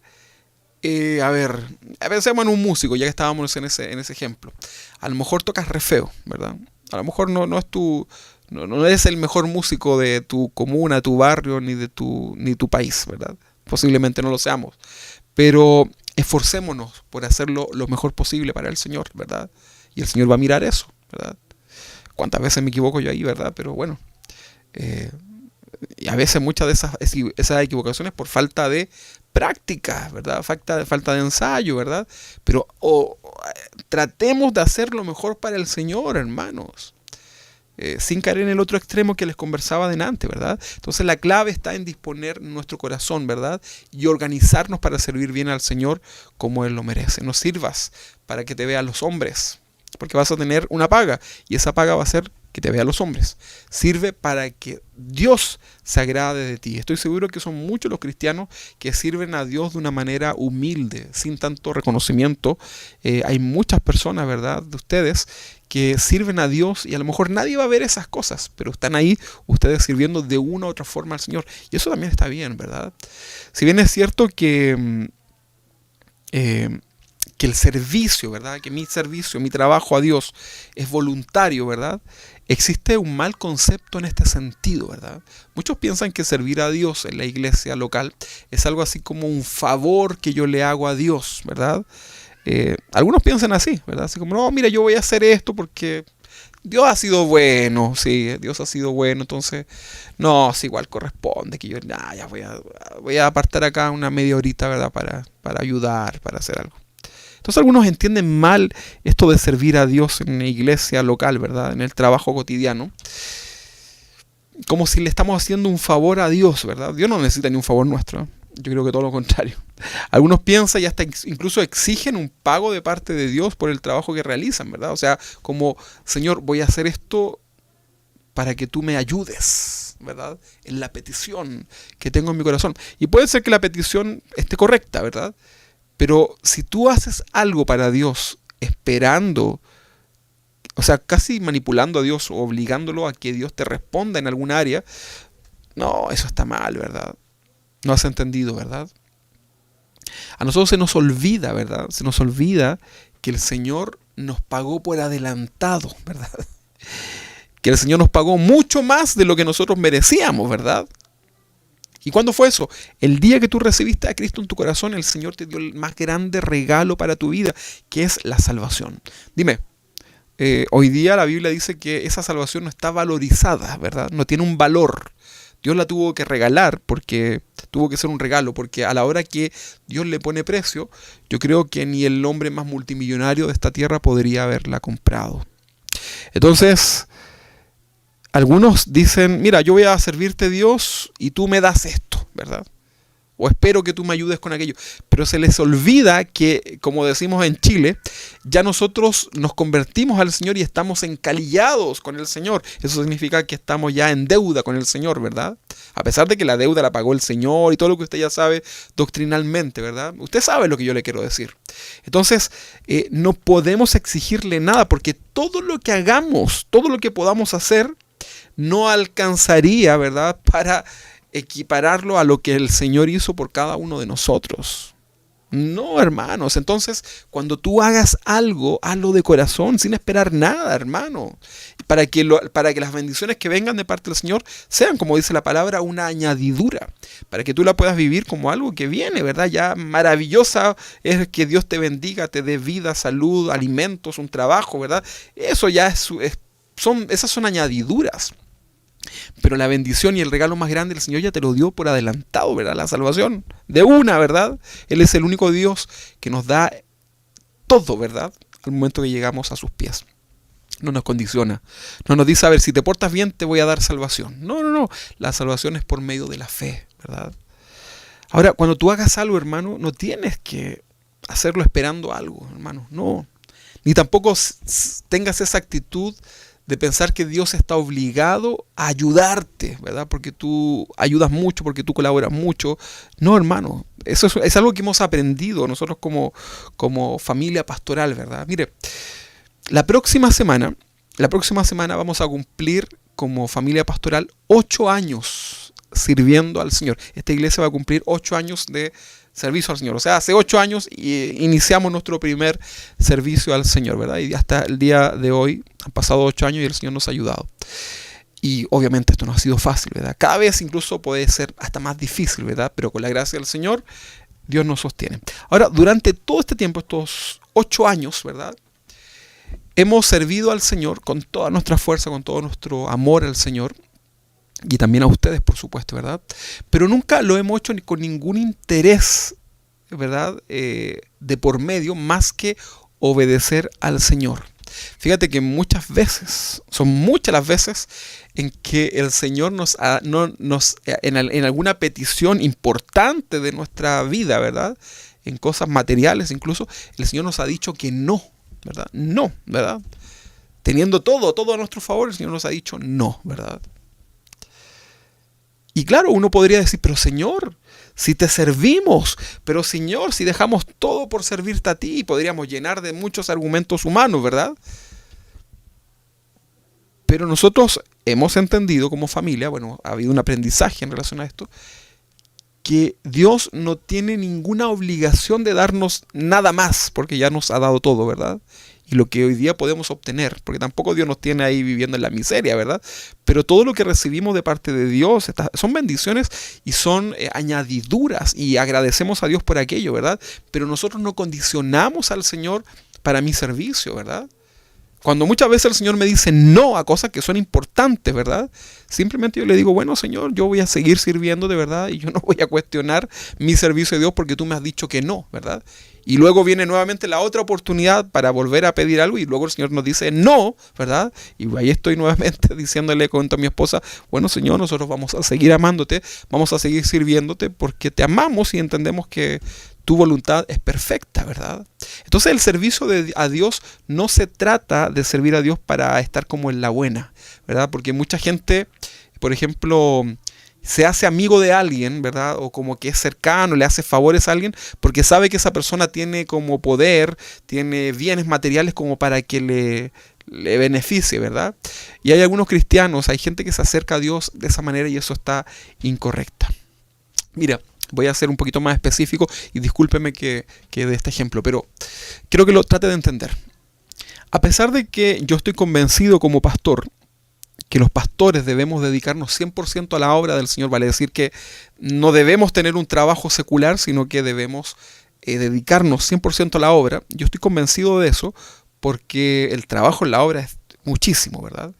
pensemos en un músico, ya que estábamos en ese ejemplo. A lo mejor tocas re feo, ¿verdad? A lo mejor no eres el mejor músico de tu comuna, tu barrio, ni tu país, ¿verdad? Posiblemente no lo seamos. Pero esforcémonos por hacerlo lo mejor posible para el Señor, ¿verdad? Y el Señor va a mirar eso, ¿verdad? ¿Cuántas veces me equivoco yo ahí, verdad? Pero bueno, y a veces muchas de esas equivocaciones por falta de práctica, ¿verdad? Falta de ensayo, ¿verdad? Pero tratemos de hacer lo mejor para el Señor, hermanos. Sin caer en el otro extremo que les conversaba delante, ¿verdad? Entonces la clave está en disponer nuestro corazón, ¿verdad? Y organizarnos para servir bien al Señor como Él lo merece. No sirvas para que te vean los hombres, porque vas a tener una paga, y esa paga va a ser que te vean los hombres. Sirve para que Dios se agrade de ti. Estoy seguro que son muchos los cristianos que sirven a Dios de una manera humilde, sin tanto reconocimiento. Hay muchas personas, ¿verdad?, de ustedes que sirven a Dios y a lo mejor nadie va a ver esas cosas, pero están ahí ustedes sirviendo de una u otra forma al Señor. Y eso también está bien, ¿verdad? Si bien es cierto que el servicio, ¿verdad?, que mi servicio, mi trabajo a Dios es voluntario, ¿verdad?, existe un mal concepto en este sentido, ¿verdad? Muchos piensan que servir a Dios en la iglesia local es algo así como un favor que yo le hago a Dios, ¿verdad? Algunos piensan así, ¿verdad? Así como, no, mira, yo voy a hacer esto porque Dios ha sido bueno, sí, Dios ha sido bueno, entonces, no, sí, igual corresponde que yo, ya voy a apartar acá una media horita, ¿verdad? Para ayudar, para hacer algo. Entonces algunos entienden mal esto de servir a Dios en la iglesia local, ¿verdad? En el trabajo cotidiano. Como si le estamos haciendo un favor a Dios, ¿verdad? Dios no necesita ni un favor nuestro, ¿eh? Yo creo que todo lo contrario. Algunos piensan y hasta incluso exigen un pago de parte de Dios por el trabajo que realizan, ¿verdad? O sea, como, Señor, voy a hacer esto para que tú me ayudes, ¿verdad? En la petición que tengo en mi corazón. Y puede ser que la petición esté correcta, ¿verdad? Pero si tú haces algo para Dios esperando, o sea, casi manipulando a Dios o obligándolo a que Dios te responda en algún área, no, eso está mal, ¿verdad? No has entendido, ¿verdad? A nosotros se nos olvida, ¿verdad? Se nos olvida que el Señor nos pagó por adelantado, ¿verdad? Que el Señor nos pagó mucho más de lo que nosotros merecíamos, ¿verdad? ¿Y cuándo fue eso? El día que tú recibiste a Cristo en tu corazón, el Señor te dio el más grande regalo para tu vida, que es la salvación. Dime, hoy día la Biblia dice que esa salvación no está valorizada, ¿verdad? No tiene un valor. Dios la tuvo que regalar porque tuvo que ser un regalo, porque a la hora que Dios le pone precio, yo creo que ni el hombre más multimillonario de esta tierra podría haberla comprado. Entonces, algunos dicen, mira, yo voy a servirte, Dios, y tú me das esto, ¿verdad? O espero que tú me ayudes con aquello. Pero se les olvida que, como decimos en Chile, ya nosotros nos convertimos al Señor y estamos encalillados con el Señor. Eso significa que estamos ya en deuda con el Señor, ¿verdad? A pesar de que la deuda la pagó el Señor y todo lo que usted ya sabe doctrinalmente, ¿verdad? Usted sabe lo que yo le quiero decir. Entonces, no podemos exigirle nada porque todo lo que hagamos, todo lo que podamos hacer, no alcanzaría, ¿verdad?, para equipararlo a lo que el Señor hizo por cada uno de nosotros. No, hermanos. Entonces, cuando tú hagas algo, hazlo de corazón, sin esperar nada, hermano. Para que las bendiciones que vengan de parte del Señor sean, como dice la palabra, una añadidura. Para que tú la puedas vivir como algo que viene, ¿verdad? Ya maravillosa es que Dios te bendiga, te dé vida, salud, alimentos, un trabajo, ¿verdad? Eso ya esas son añadiduras. Pero la bendición y el regalo más grande el Señor ya te lo dio por adelantado, ¿verdad? La salvación de una, ¿verdad? Él es el único Dios que nos da todo, ¿verdad? Al momento que llegamos a sus pies. No nos condiciona. No nos dice, a ver, si te portas bien te voy a dar salvación. No, no, no. La salvación es por medio de la fe, ¿verdad? Ahora, cuando tú hagas algo, hermano, no tienes que hacerlo esperando algo, hermano. No. Ni tampoco tengas esa actitud de pensar que Dios está obligado a ayudarte, ¿verdad? Porque tú ayudas mucho, porque tú colaboras mucho. No, hermano. Eso es algo que hemos aprendido nosotros como familia pastoral, ¿verdad? Mire, la próxima semana vamos a cumplir como familia pastoral 8 años sirviendo al Señor. Esta iglesia va a cumplir 8 años de servicio al Señor. O sea, hace 8 años iniciamos nuestro primer servicio al Señor, ¿verdad? Y hasta el día de hoy han pasado 8 años y el Señor nos ha ayudado. Y obviamente esto no ha sido fácil, ¿verdad? Cada vez incluso puede ser hasta más difícil, ¿verdad? Pero con la gracia del Señor, Dios nos sostiene. Ahora, durante todo este tiempo, estos 8 años, ¿verdad? Hemos servido al Señor con toda nuestra fuerza, con todo nuestro amor al Señor. Y también a ustedes, por supuesto, ¿verdad? Pero nunca lo hemos hecho con ningún interés, ¿verdad? De por medio, más que obedecer al Señor. Fíjate que muchas veces, son muchas las veces en que el Señor en alguna petición importante de nuestra vida, ¿verdad? En cosas materiales incluso, el Señor nos ha dicho que no, ¿verdad? No, ¿verdad? Teniendo todo a nuestro favor, el Señor nos ha dicho no, ¿verdad? Y claro, uno podría decir, pero Señor, si te servimos, pero Señor, si dejamos todo por servirte a ti, podríamos llenar de muchos argumentos humanos, ¿verdad? Pero nosotros hemos entendido como familia, bueno, ha habido un aprendizaje en relación a esto, que Dios no tiene ninguna obligación de darnos nada más, porque ya nos ha dado todo, ¿verdad? Y lo que hoy día podemos obtener, porque tampoco Dios nos tiene ahí viviendo en la miseria, ¿verdad? Pero todo lo que recibimos de parte de Dios son bendiciones y son añadiduras, y agradecemos a Dios por aquello, ¿verdad? Pero nosotros no condicionamos al Señor para mi servicio, ¿verdad? Cuando muchas veces el Señor me dice no a cosas que son importantes, ¿verdad? Simplemente yo le digo, bueno, Señor, yo voy a seguir sirviendo de verdad y yo no voy a cuestionar mi servicio a Dios porque tú me has dicho que no, ¿verdad? Y luego viene nuevamente la otra oportunidad para volver a pedir algo y luego el Señor nos dice no, ¿verdad? Y ahí estoy nuevamente diciéndole con a mi esposa, bueno, Señor, nosotros vamos a seguir amándote, vamos a seguir sirviéndote porque te amamos y entendemos que tu voluntad es perfecta, ¿verdad? Entonces el servicio a Dios no se trata de servir a Dios para estar como en la buena, ¿verdad? Porque mucha gente, por ejemplo, se hace amigo de alguien, ¿verdad? O como que es cercano, le hace favores a alguien, porque sabe que esa persona tiene como poder, tiene bienes materiales como para que le beneficie, ¿verdad? Y hay algunos cristianos, hay gente que se acerca a Dios de esa manera y eso está incorrecta. Mira, voy a ser un poquito más específico y discúlpeme que dé este ejemplo, pero quiero que lo trate de entender. A pesar de que yo estoy convencido como pastor que los pastores debemos dedicarnos 100% a la obra del Señor, vale decir que no debemos tener un trabajo secular, sino que debemos dedicarnos 100% a la obra. Yo estoy convencido de eso porque el trabajo en la obra es muchísimo, ¿verdad?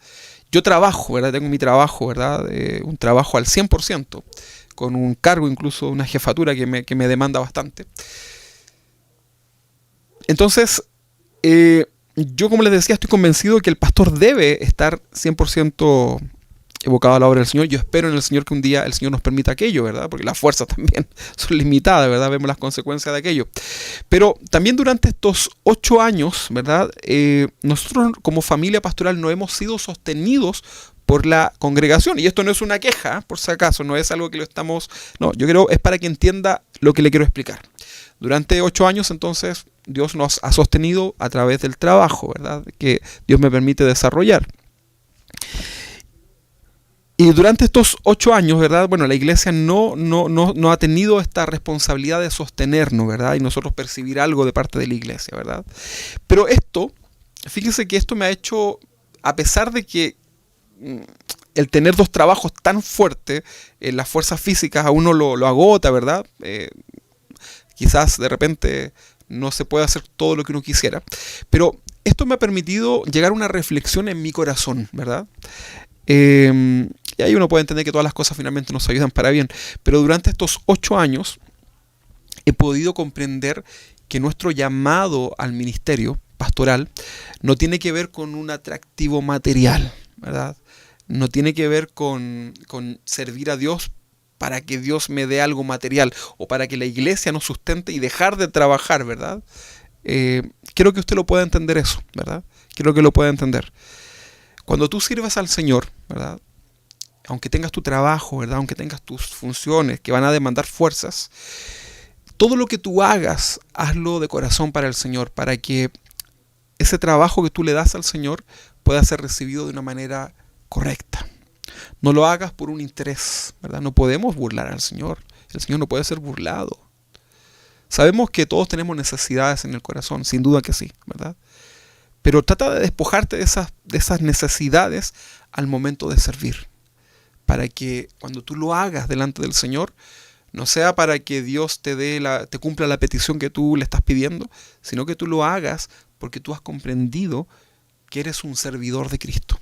Yo trabajo, ¿verdad? Tengo mi trabajo, ¿verdad? Un trabajo al 100%. Con un cargo, incluso una jefatura que me demanda bastante. Entonces, yo como les decía, estoy convencido de que el pastor debe estar 100% evocado a la obra del Señor. Yo espero en el Señor que un día el Señor nos permita aquello, ¿verdad? Porque las fuerzas también son limitadas, ¿verdad? Vemos las consecuencias de aquello. Pero también durante estos 8 años, ¿verdad? Nosotros como familia pastoral no hemos sido sostenidos por la congregación. Y esto no es una queja, por si acaso, no es algo que lo estamos... No, yo creo es para que entienda lo que le quiero explicar. Durante 8 años, entonces, Dios nos ha sostenido a través del trabajo, ¿verdad? Que Dios me permite desarrollar. Y durante estos 8 años, ¿verdad? Bueno, la iglesia no ha tenido esta responsabilidad de sostenernos, ¿verdad? Y nosotros percibir algo de parte de la iglesia, ¿verdad? Pero esto, fíjense que esto me ha hecho, a pesar de que el tener 2 trabajos tan fuertes, las fuerzas físicas a uno lo agota, ¿verdad? Quizás de repente no se puede hacer todo lo que uno quisiera. Pero esto me ha permitido llegar a una reflexión en mi corazón, ¿verdad? Y ahí uno puede entender que todas las cosas finalmente nos ayudan para bien. Pero durante estos 8 años he podido comprender que nuestro llamado al ministerio pastoral no tiene que ver con un atractivo material, ¿verdad? No tiene que ver con servir a Dios para que Dios me dé algo material o para que la iglesia nos sustente y dejar de trabajar, ¿verdad? Quiero que usted lo pueda entender eso, ¿verdad? Quiero que lo pueda entender. Cuando tú sirvas al Señor, ¿verdad? Aunque tengas tu trabajo, ¿verdad? Aunque tengas tus funciones que van a demandar fuerzas, todo lo que tú hagas, hazlo de corazón para el Señor, para que ese trabajo que tú le das al Señor pueda ser recibido de una manera correcta. No lo hagas por un interés, ¿verdad? No podemos burlar al Señor. El Señor no puede ser burlado. Sabemos que todos tenemos necesidades en el corazón, sin duda que sí, ¿verdad? Pero trata de despojarte de esas necesidades al momento de servir, para que cuando tú lo hagas delante del Señor, no sea para que Dios te cumpla la petición que tú le estás pidiendo, sino que tú lo hagas porque tú has comprendido que eres un servidor de Cristo.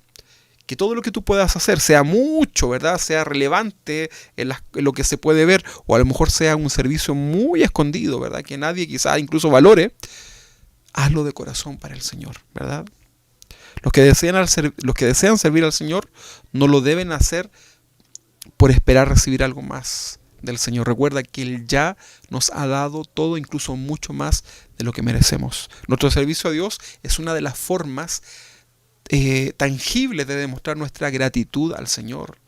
Que todo lo que tú puedas hacer, sea mucho, ¿verdad? Sea relevante en lo que se puede ver, o a lo mejor sea un servicio muy escondido, ¿verdad? Que nadie quizá incluso valore, hazlo de corazón para el Señor, ¿verdad? Los que desean servir al Señor no lo deben hacer por esperar recibir algo más del Señor. Recuerda que Él ya nos ha dado todo, incluso mucho más de lo que merecemos. Nuestro servicio a Dios es una de las formas tangibles de demostrar nuestra gratitud al Señor.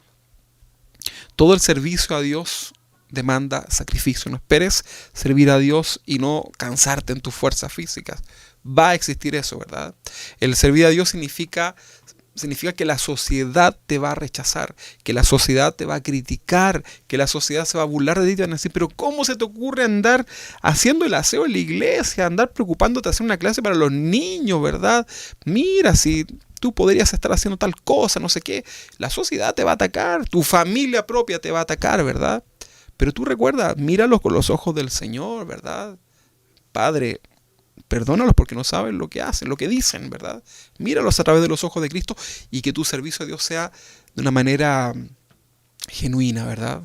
Todo el servicio a Dios demanda sacrificio. No esperes servir a Dios y no cansarte en tus fuerzas físicas. Va a existir eso, ¿verdad? El servir a Dios significa que la sociedad te va a rechazar, que la sociedad te va a criticar, que la sociedad se va a burlar de ti y te van a decir, pero ¿cómo se te ocurre andar haciendo el aseo en la iglesia, andar preocupándote de hacer una clase para los niños, ¿verdad? Mira, si tú podrías estar haciendo tal cosa, no sé qué. La sociedad te va a atacar, tu familia propia te va a atacar, ¿verdad? Pero tú recuerda, míralos con los ojos del Señor, ¿verdad? Padre, perdónalos porque no saben lo que hacen, lo que dicen, ¿verdad? Míralos a través de los ojos de Cristo y que tu servicio a Dios sea de una manera genuina, ¿verdad?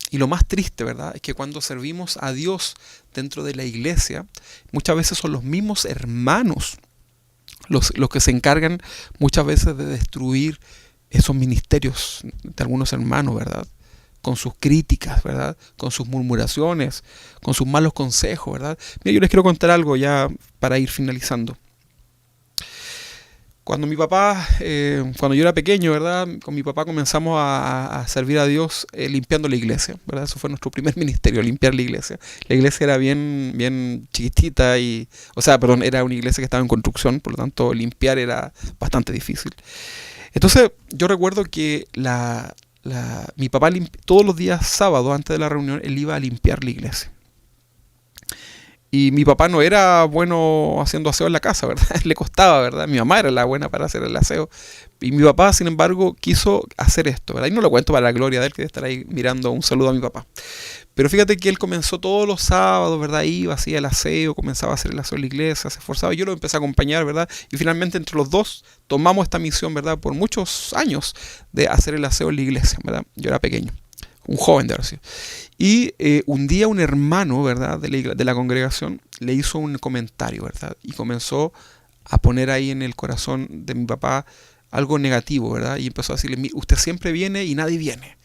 Y lo más triste, ¿verdad?, es que cuando servimos a Dios dentro de la iglesia, muchas veces son los mismos hermanos los que se encargan muchas veces de destruir esos ministerios de algunos hermanos, ¿verdad? Con sus críticas, ¿verdad? Con sus murmuraciones, con sus malos consejos, ¿verdad? Mira, yo les quiero contar algo ya para ir finalizando. Cuando cuando yo era pequeño, ¿verdad? Con mi papá comenzamos a servir a Dios limpiando la iglesia, ¿verdad? Eso fue nuestro primer ministerio, limpiar la iglesia. La iglesia era bien chiquitita era una iglesia que estaba en construcción, por lo tanto limpiar era bastante difícil. Entonces yo recuerdo que mi papá todos los días sábados antes de la reunión, él iba a limpiar la iglesia. Y mi papá no era bueno haciendo aseo en la casa, ¿verdad? Le costaba, ¿verdad? Mi mamá era la buena para hacer el aseo. Y mi papá, sin embargo, quiso hacer esto, ¿verdad? Y no lo cuento para la gloria de él, que debe estar ahí mirando. Un saludo a mi papá. Pero fíjate que él comenzó todos los sábados, ¿verdad? Iba, hacía el aseo, comenzaba a hacer el aseo en la iglesia, se esforzaba. Yo lo empecé a acompañar, ¿verdad? Y finalmente entre los dos tomamos esta misión, ¿verdad? Por muchos años de hacer el aseo en la iglesia, ¿verdad? Yo era pequeño, un joven de oración. Y un día un hermano, ¿verdad?, de la congregación le hizo un comentario, ¿verdad? Y comenzó a poner ahí en el corazón de mi papá algo negativo, ¿verdad? Y empezó a decirle, usted siempre viene y nadie viene.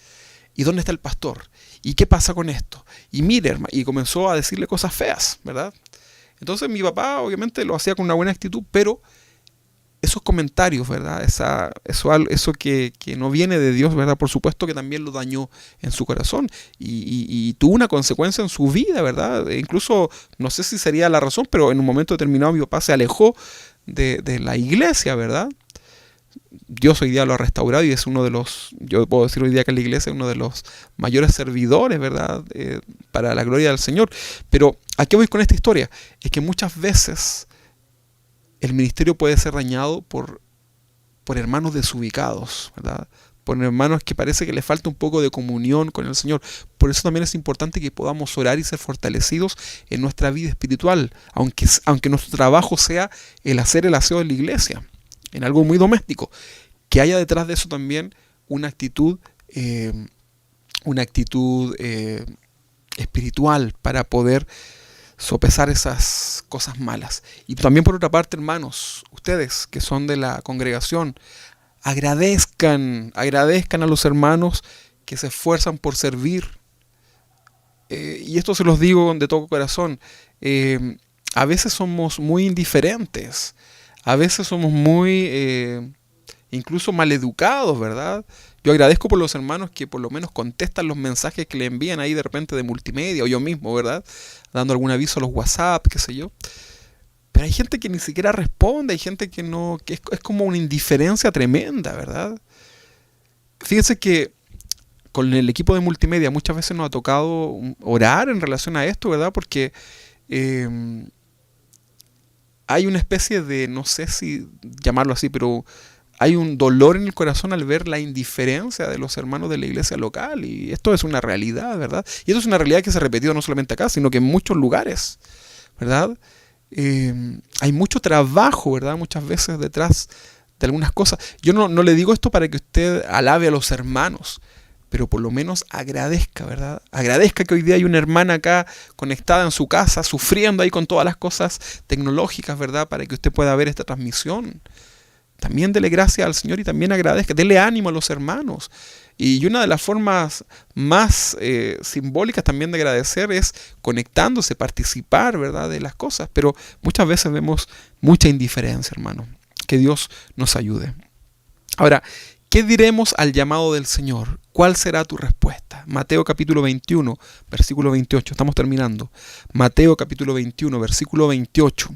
¿Y dónde está el pastor? ¿Y qué pasa con esto? Y mire, hermano, y comenzó a decirle cosas feas, ¿verdad? Entonces mi papá obviamente lo hacía con una buena actitud, pero esos comentarios, ¿verdad? Eso que no viene de Dios, ¿verdad? Por supuesto que también lo dañó en su corazón y tuvo una consecuencia en su vida, ¿verdad? E incluso, no sé si sería la razón, pero en un momento determinado mi papá se alejó de la iglesia, ¿verdad? Dios hoy día lo ha restaurado y es yo puedo decir hoy día que la iglesia es uno de los mayores servidores, ¿verdad? Para la gloria del Señor. Pero ¿a qué voy con esta historia? Es que muchas veces el ministerio puede ser dañado por hermanos desubicados, ¿verdad? Por hermanos que parece que les falta un poco de comunión con el Señor. Por eso también es importante que podamos orar y ser fortalecidos en nuestra vida espiritual, aunque nuestro trabajo sea el hacer el aseo en la iglesia, en algo muy doméstico. que haya detrás de eso también una actitud, espiritual para poder sopesar esas cosas malas. Y también por otra parte, hermanos, ustedes que son de la congregación, agradezcan a los hermanos que se esfuerzan por servir. Y esto se los digo de todo corazón. A veces somos muy indiferentes, a veces somos muy incluso maleducados, ¿verdad? Yo agradezco por los hermanos que por lo menos contestan los mensajes que le envían ahí de repente de multimedia, o yo mismo, ¿verdad? Dando algún aviso a los WhatsApp, qué sé yo. Pero hay gente que ni siquiera responde, hay gente que no, que es como una indiferencia tremenda, ¿verdad? Fíjense que con el equipo de multimedia muchas veces nos ha tocado orar en relación a esto, ¿verdad? Porque hay una especie de, no sé si llamarlo así, pero hay un dolor en el corazón al ver la indiferencia de los hermanos de la iglesia local, y esto es una realidad, ¿verdad? Y esto es una realidad que se ha repetido no solamente acá, sino que en muchos lugares, ¿verdad? Hay mucho trabajo, ¿verdad? Muchas veces detrás de algunas cosas. Yo no le digo esto para que usted alabe a los hermanos, pero por lo menos agradezca, ¿verdad? Agradezca que hoy día hay una hermana acá conectada en su casa, sufriendo ahí con todas las cosas tecnológicas, ¿verdad? Para que usted pueda ver esta transmisión. También dele gracias al Señor y también agradezca, dele ánimo a los hermanos. Y una de las formas más simbólicas también de agradecer es conectándose, participar, ¿verdad?, de las cosas. Pero muchas veces vemos mucha indiferencia, hermano. Que Dios nos ayude. Ahora, ¿qué diremos al llamado del Señor? ¿Cuál será tu respuesta? Mateo capítulo 21, versículo 28. Estamos terminando. Mateo capítulo 21, versículo 28.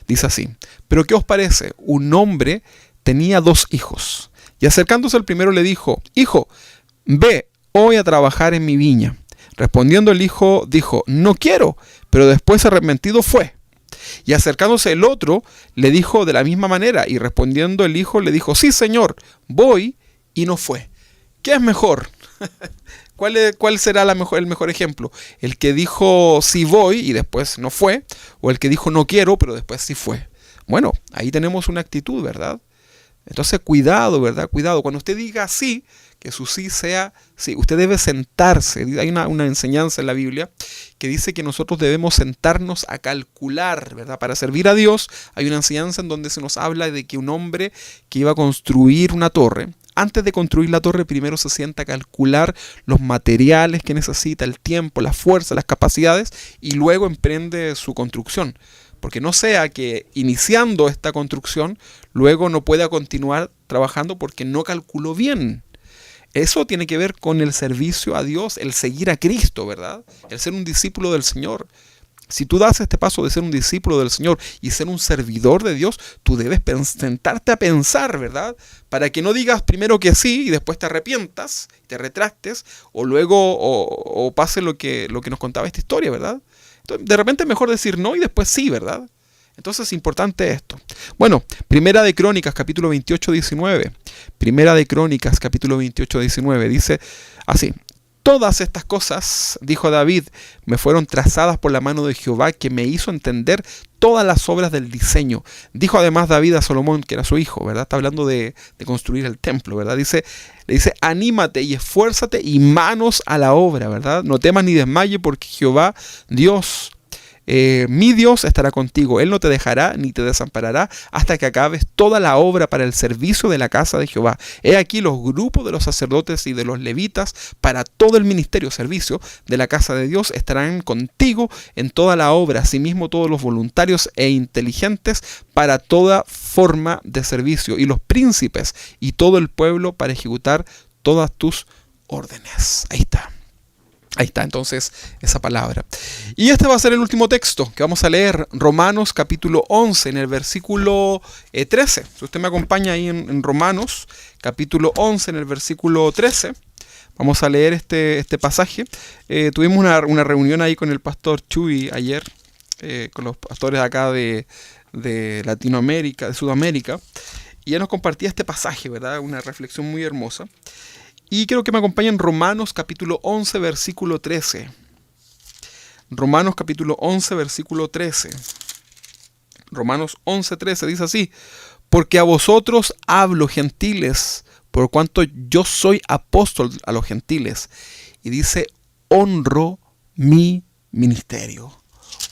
Dice así: ¿pero qué os parece? Un hombre tenía 2 hijos, y acercándose al primero le dijo: Hijo, ve hoy a trabajar en mi viña. Respondiendo el hijo dijo: No quiero, pero después arrepentido fue. Y acercándose el otro le dijo de la misma manera, y respondiendo el hijo le dijo: Sí, señor, voy, y no fue. ¿Qué es mejor? ¿Cuál será el mejor ejemplo? ¿El que dijo sí voy y después no fue? ¿O el que dijo no quiero pero después sí fue? Bueno, ahí tenemos una actitud, ¿verdad? Entonces cuidado, ¿verdad? Cuidado. Cuando usted diga sí, que su sí sea sí. Usted debe sentarse. Hay una enseñanza en la Biblia que dice que nosotros debemos sentarnos a calcular, ¿verdad? Para servir a Dios hay una enseñanza en donde se nos habla de que un hombre que iba a construir una torre, antes de construir la torre, primero se sienta a calcular los materiales que necesita, el tiempo, la fuerza, las capacidades, y luego emprende su construcción. Porque no sea que iniciando esta construcción, luego no pueda continuar trabajando porque no calculó bien. Eso tiene que ver con el servicio a Dios, el seguir a Cristo, ¿verdad? El ser un discípulo del Señor. Si tú das este paso de ser un discípulo del Señor y ser un servidor de Dios, tú debes sentarte a pensar, ¿verdad? Para que no digas primero que sí y después te arrepientas, te retractes, o luego o pase lo que nos contaba esta historia, ¿verdad? Entonces, de repente es mejor decir no y después sí, ¿verdad? Entonces es importante esto. Bueno, Primera de Crónicas, capítulo 28, 19. Primera de Crónicas, capítulo 28, 19. Dice así: Todas estas cosas, dijo David, me fueron trazadas por la mano de Jehová, que me hizo entender todas las obras del diseño. Dijo además David a Salomón, que era su hijo, ¿verdad? Está hablando de construir el templo, ¿verdad? Le dice, anímate y esfuérzate y manos a la obra, ¿verdad? No temas ni desmaye, porque Jehová, Dios, mi Dios estará contigo. Él no te dejará ni te desamparará hasta que acabes toda la obra para el servicio de la casa de Jehová. He aquí los grupos de los sacerdotes y de los levitas para todo el ministerio, servicio de la casa de Dios estarán contigo en toda la obra. Asimismo todos los voluntarios e inteligentes para toda forma de servicio, y los príncipes y todo el pueblo para ejecutar todas tus órdenes. Ahí está entonces esa palabra. Y este va a ser el último texto que vamos a leer, Romanos capítulo 11, en el versículo 13. Si usted me acompaña ahí en Romanos capítulo 11, en el versículo 13, vamos a leer este pasaje. Tuvimos una reunión ahí con el pastor Chuy ayer, con los pastores acá de Latinoamérica, de Sudamérica, y él nos compartía este pasaje, ¿verdad? Una reflexión muy hermosa. Y quiero que me acompañen Romanos capítulo 11, versículo 13. Romanos capítulo 11, versículo 13. Romanos 11, 13 dice así: Porque a vosotros hablo, gentiles, por cuanto yo soy apóstol a los gentiles. Y dice, honro mi ministerio.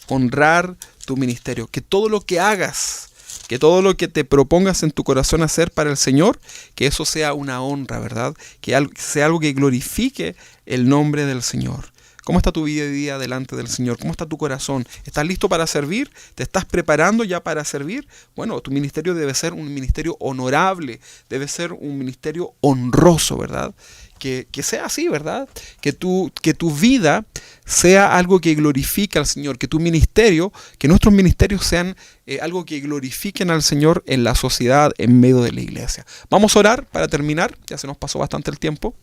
Honrar tu ministerio. Que todo lo que hagas, que todo lo que te propongas en tu corazón hacer para el Señor, que eso sea una honra, ¿verdad? Que sea algo que glorifique el nombre del Señor. ¿Cómo está tu vida hoy día delante del Señor? ¿Cómo está tu corazón? ¿Estás listo para servir? ¿Te estás preparando ya para servir? Bueno, tu ministerio debe ser un ministerio honorable, debe ser un ministerio honroso, ¿verdad? Que sea así, ¿verdad? Que tu vida sea algo que glorifique al Señor, que tu ministerio, que nuestros ministerios sean algo que glorifiquen al Señor en la sociedad, en medio de la iglesia. Vamos a orar para terminar, ya se nos pasó bastante el tiempo.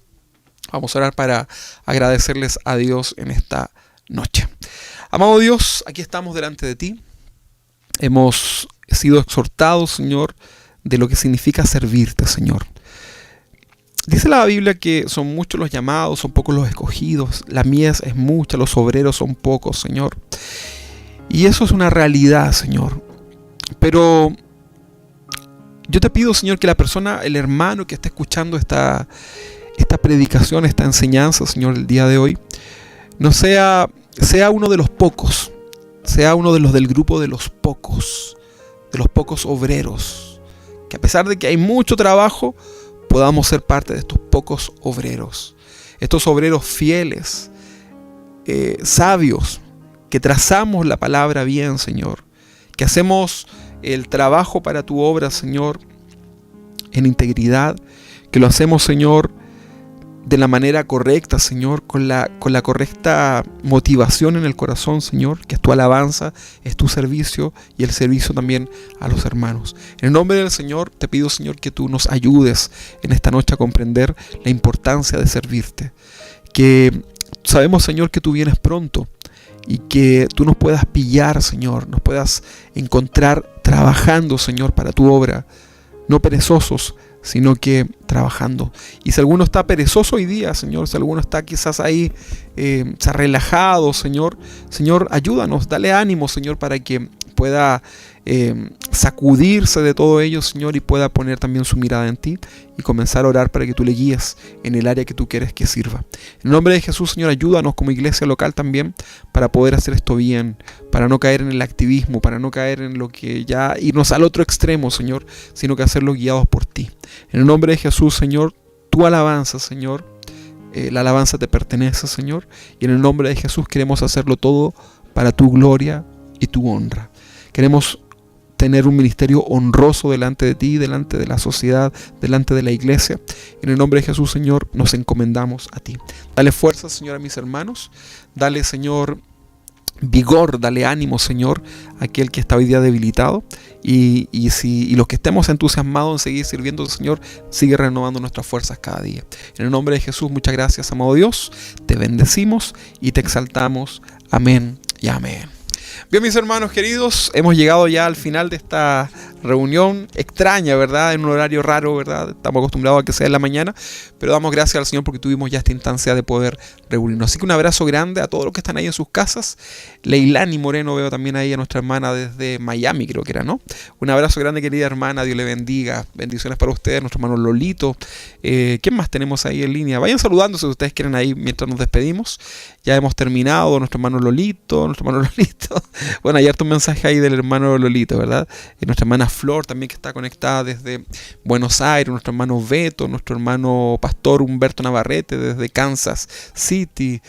Vamos a orar para agradecerles a Dios en esta noche. Amado Dios, aquí estamos delante de ti. Hemos sido exhortados, Señor, de lo que significa servirte, Señor. Dice la Biblia que son muchos los llamados, son pocos los escogidos. La mies es mucha, los obreros son pocos, Señor. Y eso es una realidad, Señor. Pero yo te pido, Señor, que la persona, el hermano que está escuchando esta predicación, esta enseñanza, Señor, el día de hoy, no sea uno de los pocos, sea uno de los del grupo de los pocos obreros, que a pesar de que hay mucho trabajo, podamos ser parte de estos pocos obreros, estos obreros fieles, sabios, que trazamos la palabra bien, Señor, que hacemos el trabajo para tu obra, Señor, en integridad, que lo hacemos, Señor, de la manera correcta, Señor, con la correcta motivación en el corazón, Señor, que es tu alabanza, es tu servicio y el servicio también a los hermanos. En el nombre del Señor, te pido, Señor, que tú nos ayudes en esta noche a comprender la importancia de servirte. Que sabemos, Señor, que tú vienes pronto y que tú nos puedas pillar, Señor, nos puedas encontrar trabajando, Señor, para tu obra, no perezosos, sino que trabajando. Y si alguno está perezoso hoy día, Señor, si alguno está quizás ahí, se ha relajado, Señor, ayúdanos, dale ánimo, Señor, para que pueda sacudirse de todo ello, Señor, y pueda poner también su mirada en ti y comenzar a orar para que tú le guíes en el área que tú quieres que sirva. En el nombre de Jesús, Señor, ayúdanos como iglesia local también para poder hacer esto bien, para no caer en el activismo, para no caer en lo que ya irnos al otro extremo, Señor, sino que hacerlo guiados por ti. En el nombre de Jesús, Señor, tu alabanza, Señor, la alabanza te pertenece, Señor, y en el nombre de Jesús queremos hacerlo todo para tu gloria y tu honra. Queremos tener un ministerio honroso delante de ti, delante de la sociedad, delante de la iglesia. En el nombre de Jesús, Señor, nos encomendamos a ti. Dale fuerza, Señor, a mis hermanos. Dale, Señor, vigor, dale ánimo, Señor, a aquel que está hoy día debilitado. Y los que estemos entusiasmados en seguir sirviendo al Señor, sigue renovando nuestras fuerzas cada día. En el nombre de Jesús, muchas gracias, amado Dios. Te bendecimos y te exaltamos. Amén y amén. Bien, mis hermanos queridos, hemos llegado ya al final de esta reunión extraña, ¿verdad? En un horario raro, ¿verdad? Estamos acostumbrados a que sea en la mañana, pero damos gracias al Señor porque tuvimos ya esta instancia de poder reunirnos. Así que un abrazo grande a todos los que están ahí en sus casas. Leilani Moreno, veo también ahí a nuestra hermana desde Miami, creo que era, ¿no? Un abrazo grande, querida hermana, Dios le bendiga. Bendiciones para ustedes, nuestro hermano Lolito. ¿Quién más tenemos ahí en línea? Vayan saludándose si ustedes quieren ahí mientras nos despedimos. Ya hemos terminado, nuestro hermano Lolito. Bueno, hay harto un mensaje ahí del hermano Lolito, ¿verdad? Nuestra hermana Flor también, que está conectada desde Buenos Aires, nuestro hermano Beto, nuestro hermano pastor Humberto Navarrete desde Kansas City,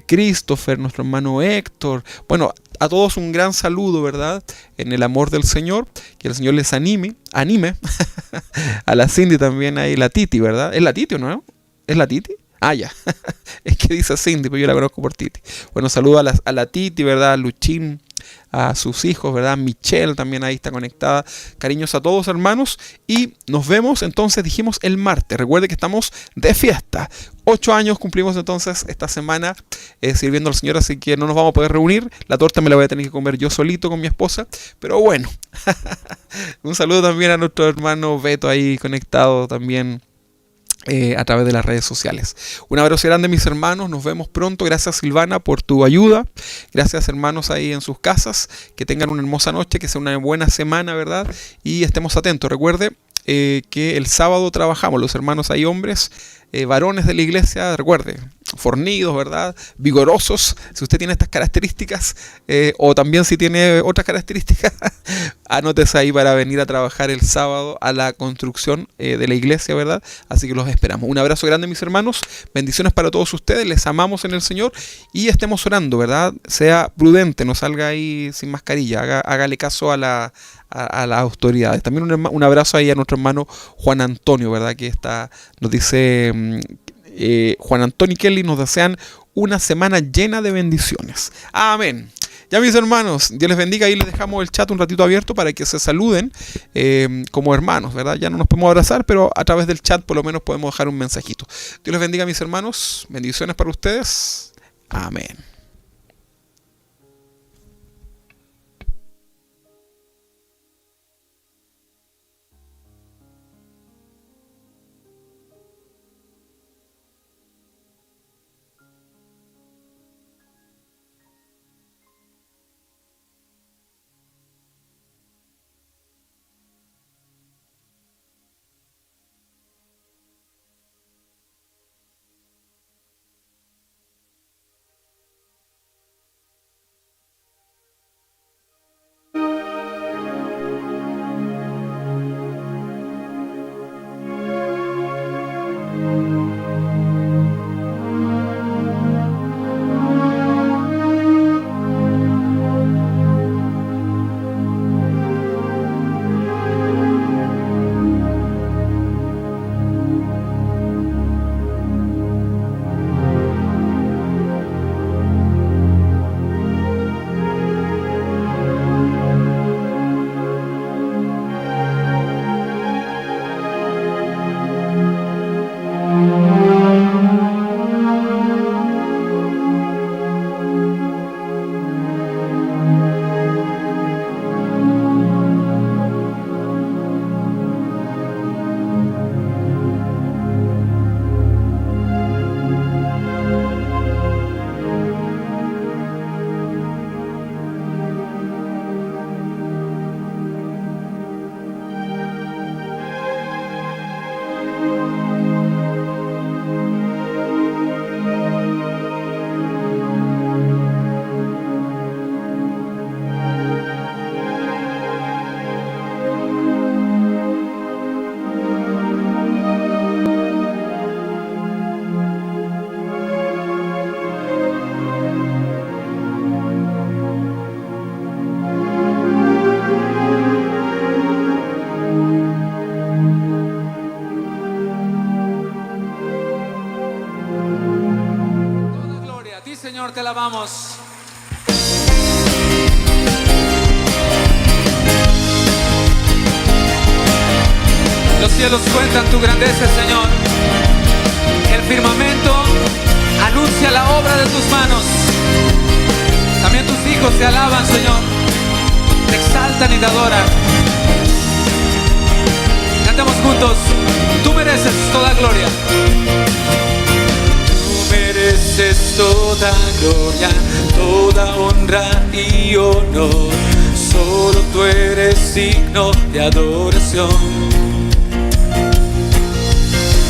Christopher, nuestro hermano Héctor. Bueno, a todos un gran saludo, ¿verdad? En el amor del Señor, que el Señor les anime. A la Cindy también ahí, la Titi, ¿verdad? ¿Es la Titi o no? ¿Es la Titi? Ah, ya. Es que dice Cindy, pero yo la conozco por Titi. Bueno, saludo a la Titi, ¿verdad? A Luchín, a sus hijos, ¿verdad? Michelle también ahí está conectada. Cariños a todos, hermanos. Y nos vemos entonces, dijimos, el martes. Recuerde que estamos de fiesta. 8 años cumplimos entonces esta semana sirviendo al Señor, así que no nos vamos a poder reunir. La torta me la voy a tener que comer yo solito con mi esposa, pero bueno. Un saludo también a nuestro hermano Beto ahí conectado también a través de las redes sociales. Un abrazo grande, mis hermanos, nos vemos pronto. Gracias, Silvana, por tu ayuda. Gracias, hermanos, ahí en sus casas, que tengan una hermosa noche, que sea una buena semana, ¿verdad? Y estemos atentos. Recuerde que el sábado trabajamos, los hermanos hay hombres, varones de la iglesia, recuerde, fornidos, ¿verdad? Vigorosos. Si usted tiene estas características, o también si tiene otras características, anótese ahí para venir a trabajar el sábado a la construcción de la iglesia, ¿verdad? Así que los esperamos. Un abrazo grande, mis hermanos. Bendiciones para todos ustedes. Les amamos en el Señor y estemos orando, ¿verdad? Sea prudente, no salga ahí sin mascarilla. Hágale caso a las autoridades. También un abrazo ahí a nuestro hermano Juan Antonio, ¿verdad? Que nos dice Juan Antonio y Kelly, nos desean una semana llena de bendiciones. Amén. Ya, mis hermanos, Dios les bendiga. Ahí les dejamos el chat un ratito abierto para que se saluden como hermanos, ¿verdad? Ya no nos podemos abrazar, pero a través del chat por lo menos podemos dejar un mensajito. Dios les bendiga, mis hermanos. Bendiciones para ustedes. Amén. Señor, te alabamos. Los cielos cuentan tu grandeza, Señor. El firmamento anuncia la obra de tus manos. También tus hijos te alaban, Señor. Te exaltan y te adoran. Cantemos juntos. Tú mereces toda gloria. Mereces toda gloria, toda honra y honor. Solo tú eres digno de adoración.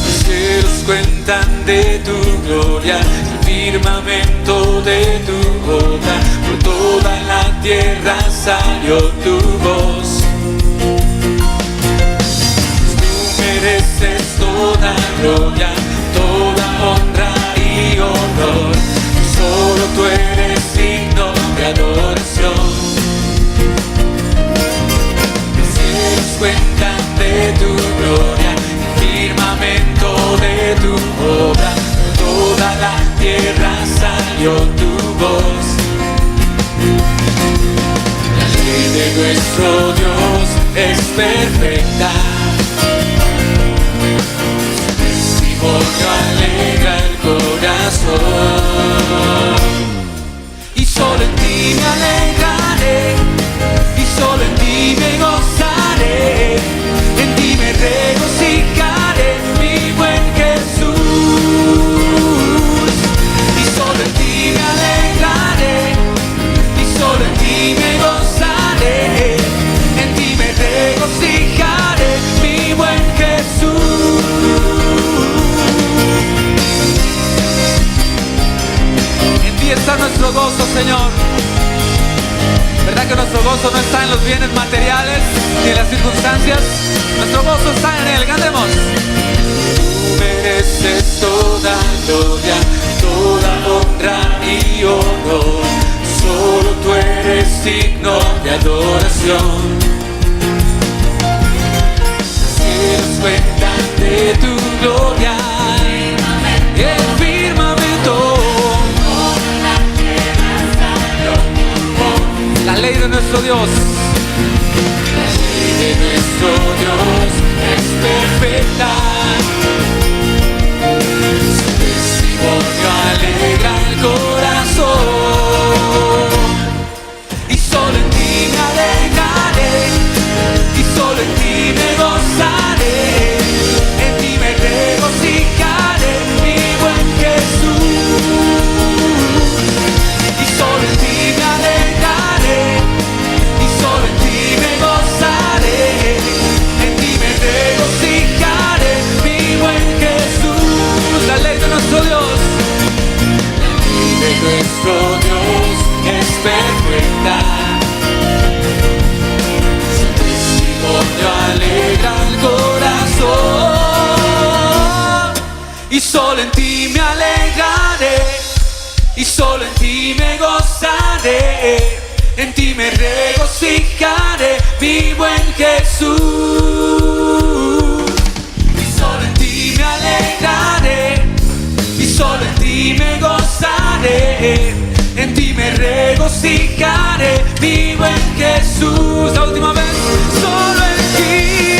Los cielos cuentan de tu gloria, el firmamento de tu obra. Por toda la tierra salió tu voz. Tú mereces toda gloria, toda honra y honor. Solo tú eres digno de adoración. Los cielos cuentan de tu gloria, el firmamento de tu obra. Toda la tierra salió tu voz. La ley de nuestro Dios es perfecta. Testimonio alegra el corazón. Y solo en ti me alegraré, y solo en ti me gozaré, en ti me regocijaré, mi buen Jesús. está nuestro gozo, Señor. ¿Verdad que nuestro gozo no está en los bienes materiales ni en las circunstancias? Nuestro gozo está en Él. Cantemos. Tú mereces toda gloria, toda honra y honor. Solo tú eres digno de adoración. Los cielos cuentan de tu gloria, el firmamento. La ley de nuestro Dios, la ley de nuestro Dios es perfecta. Su testimonio alegra el corazón. Y solo en ti me alegraré, y solo en ti me gozaré, en ti me regocijaré, mi buen Jesús. Y solo en ti me alegraré, y solo en ti me gozaré, en ti me regocijaré, mi buen Jesús. La ley de nuestro Dios, la ley de nuestro Dios es perfecta. Su testimonio alegra el corazón. Y solo en ti me alegraré, y solo en ti me gozaré, en ti me regocijaré, mi buen Jesús. Y solo en ti me alegraré, y solo en ti me gozaré, en ti me regocijaré, mi buen Jesús. La última vez, solo en ti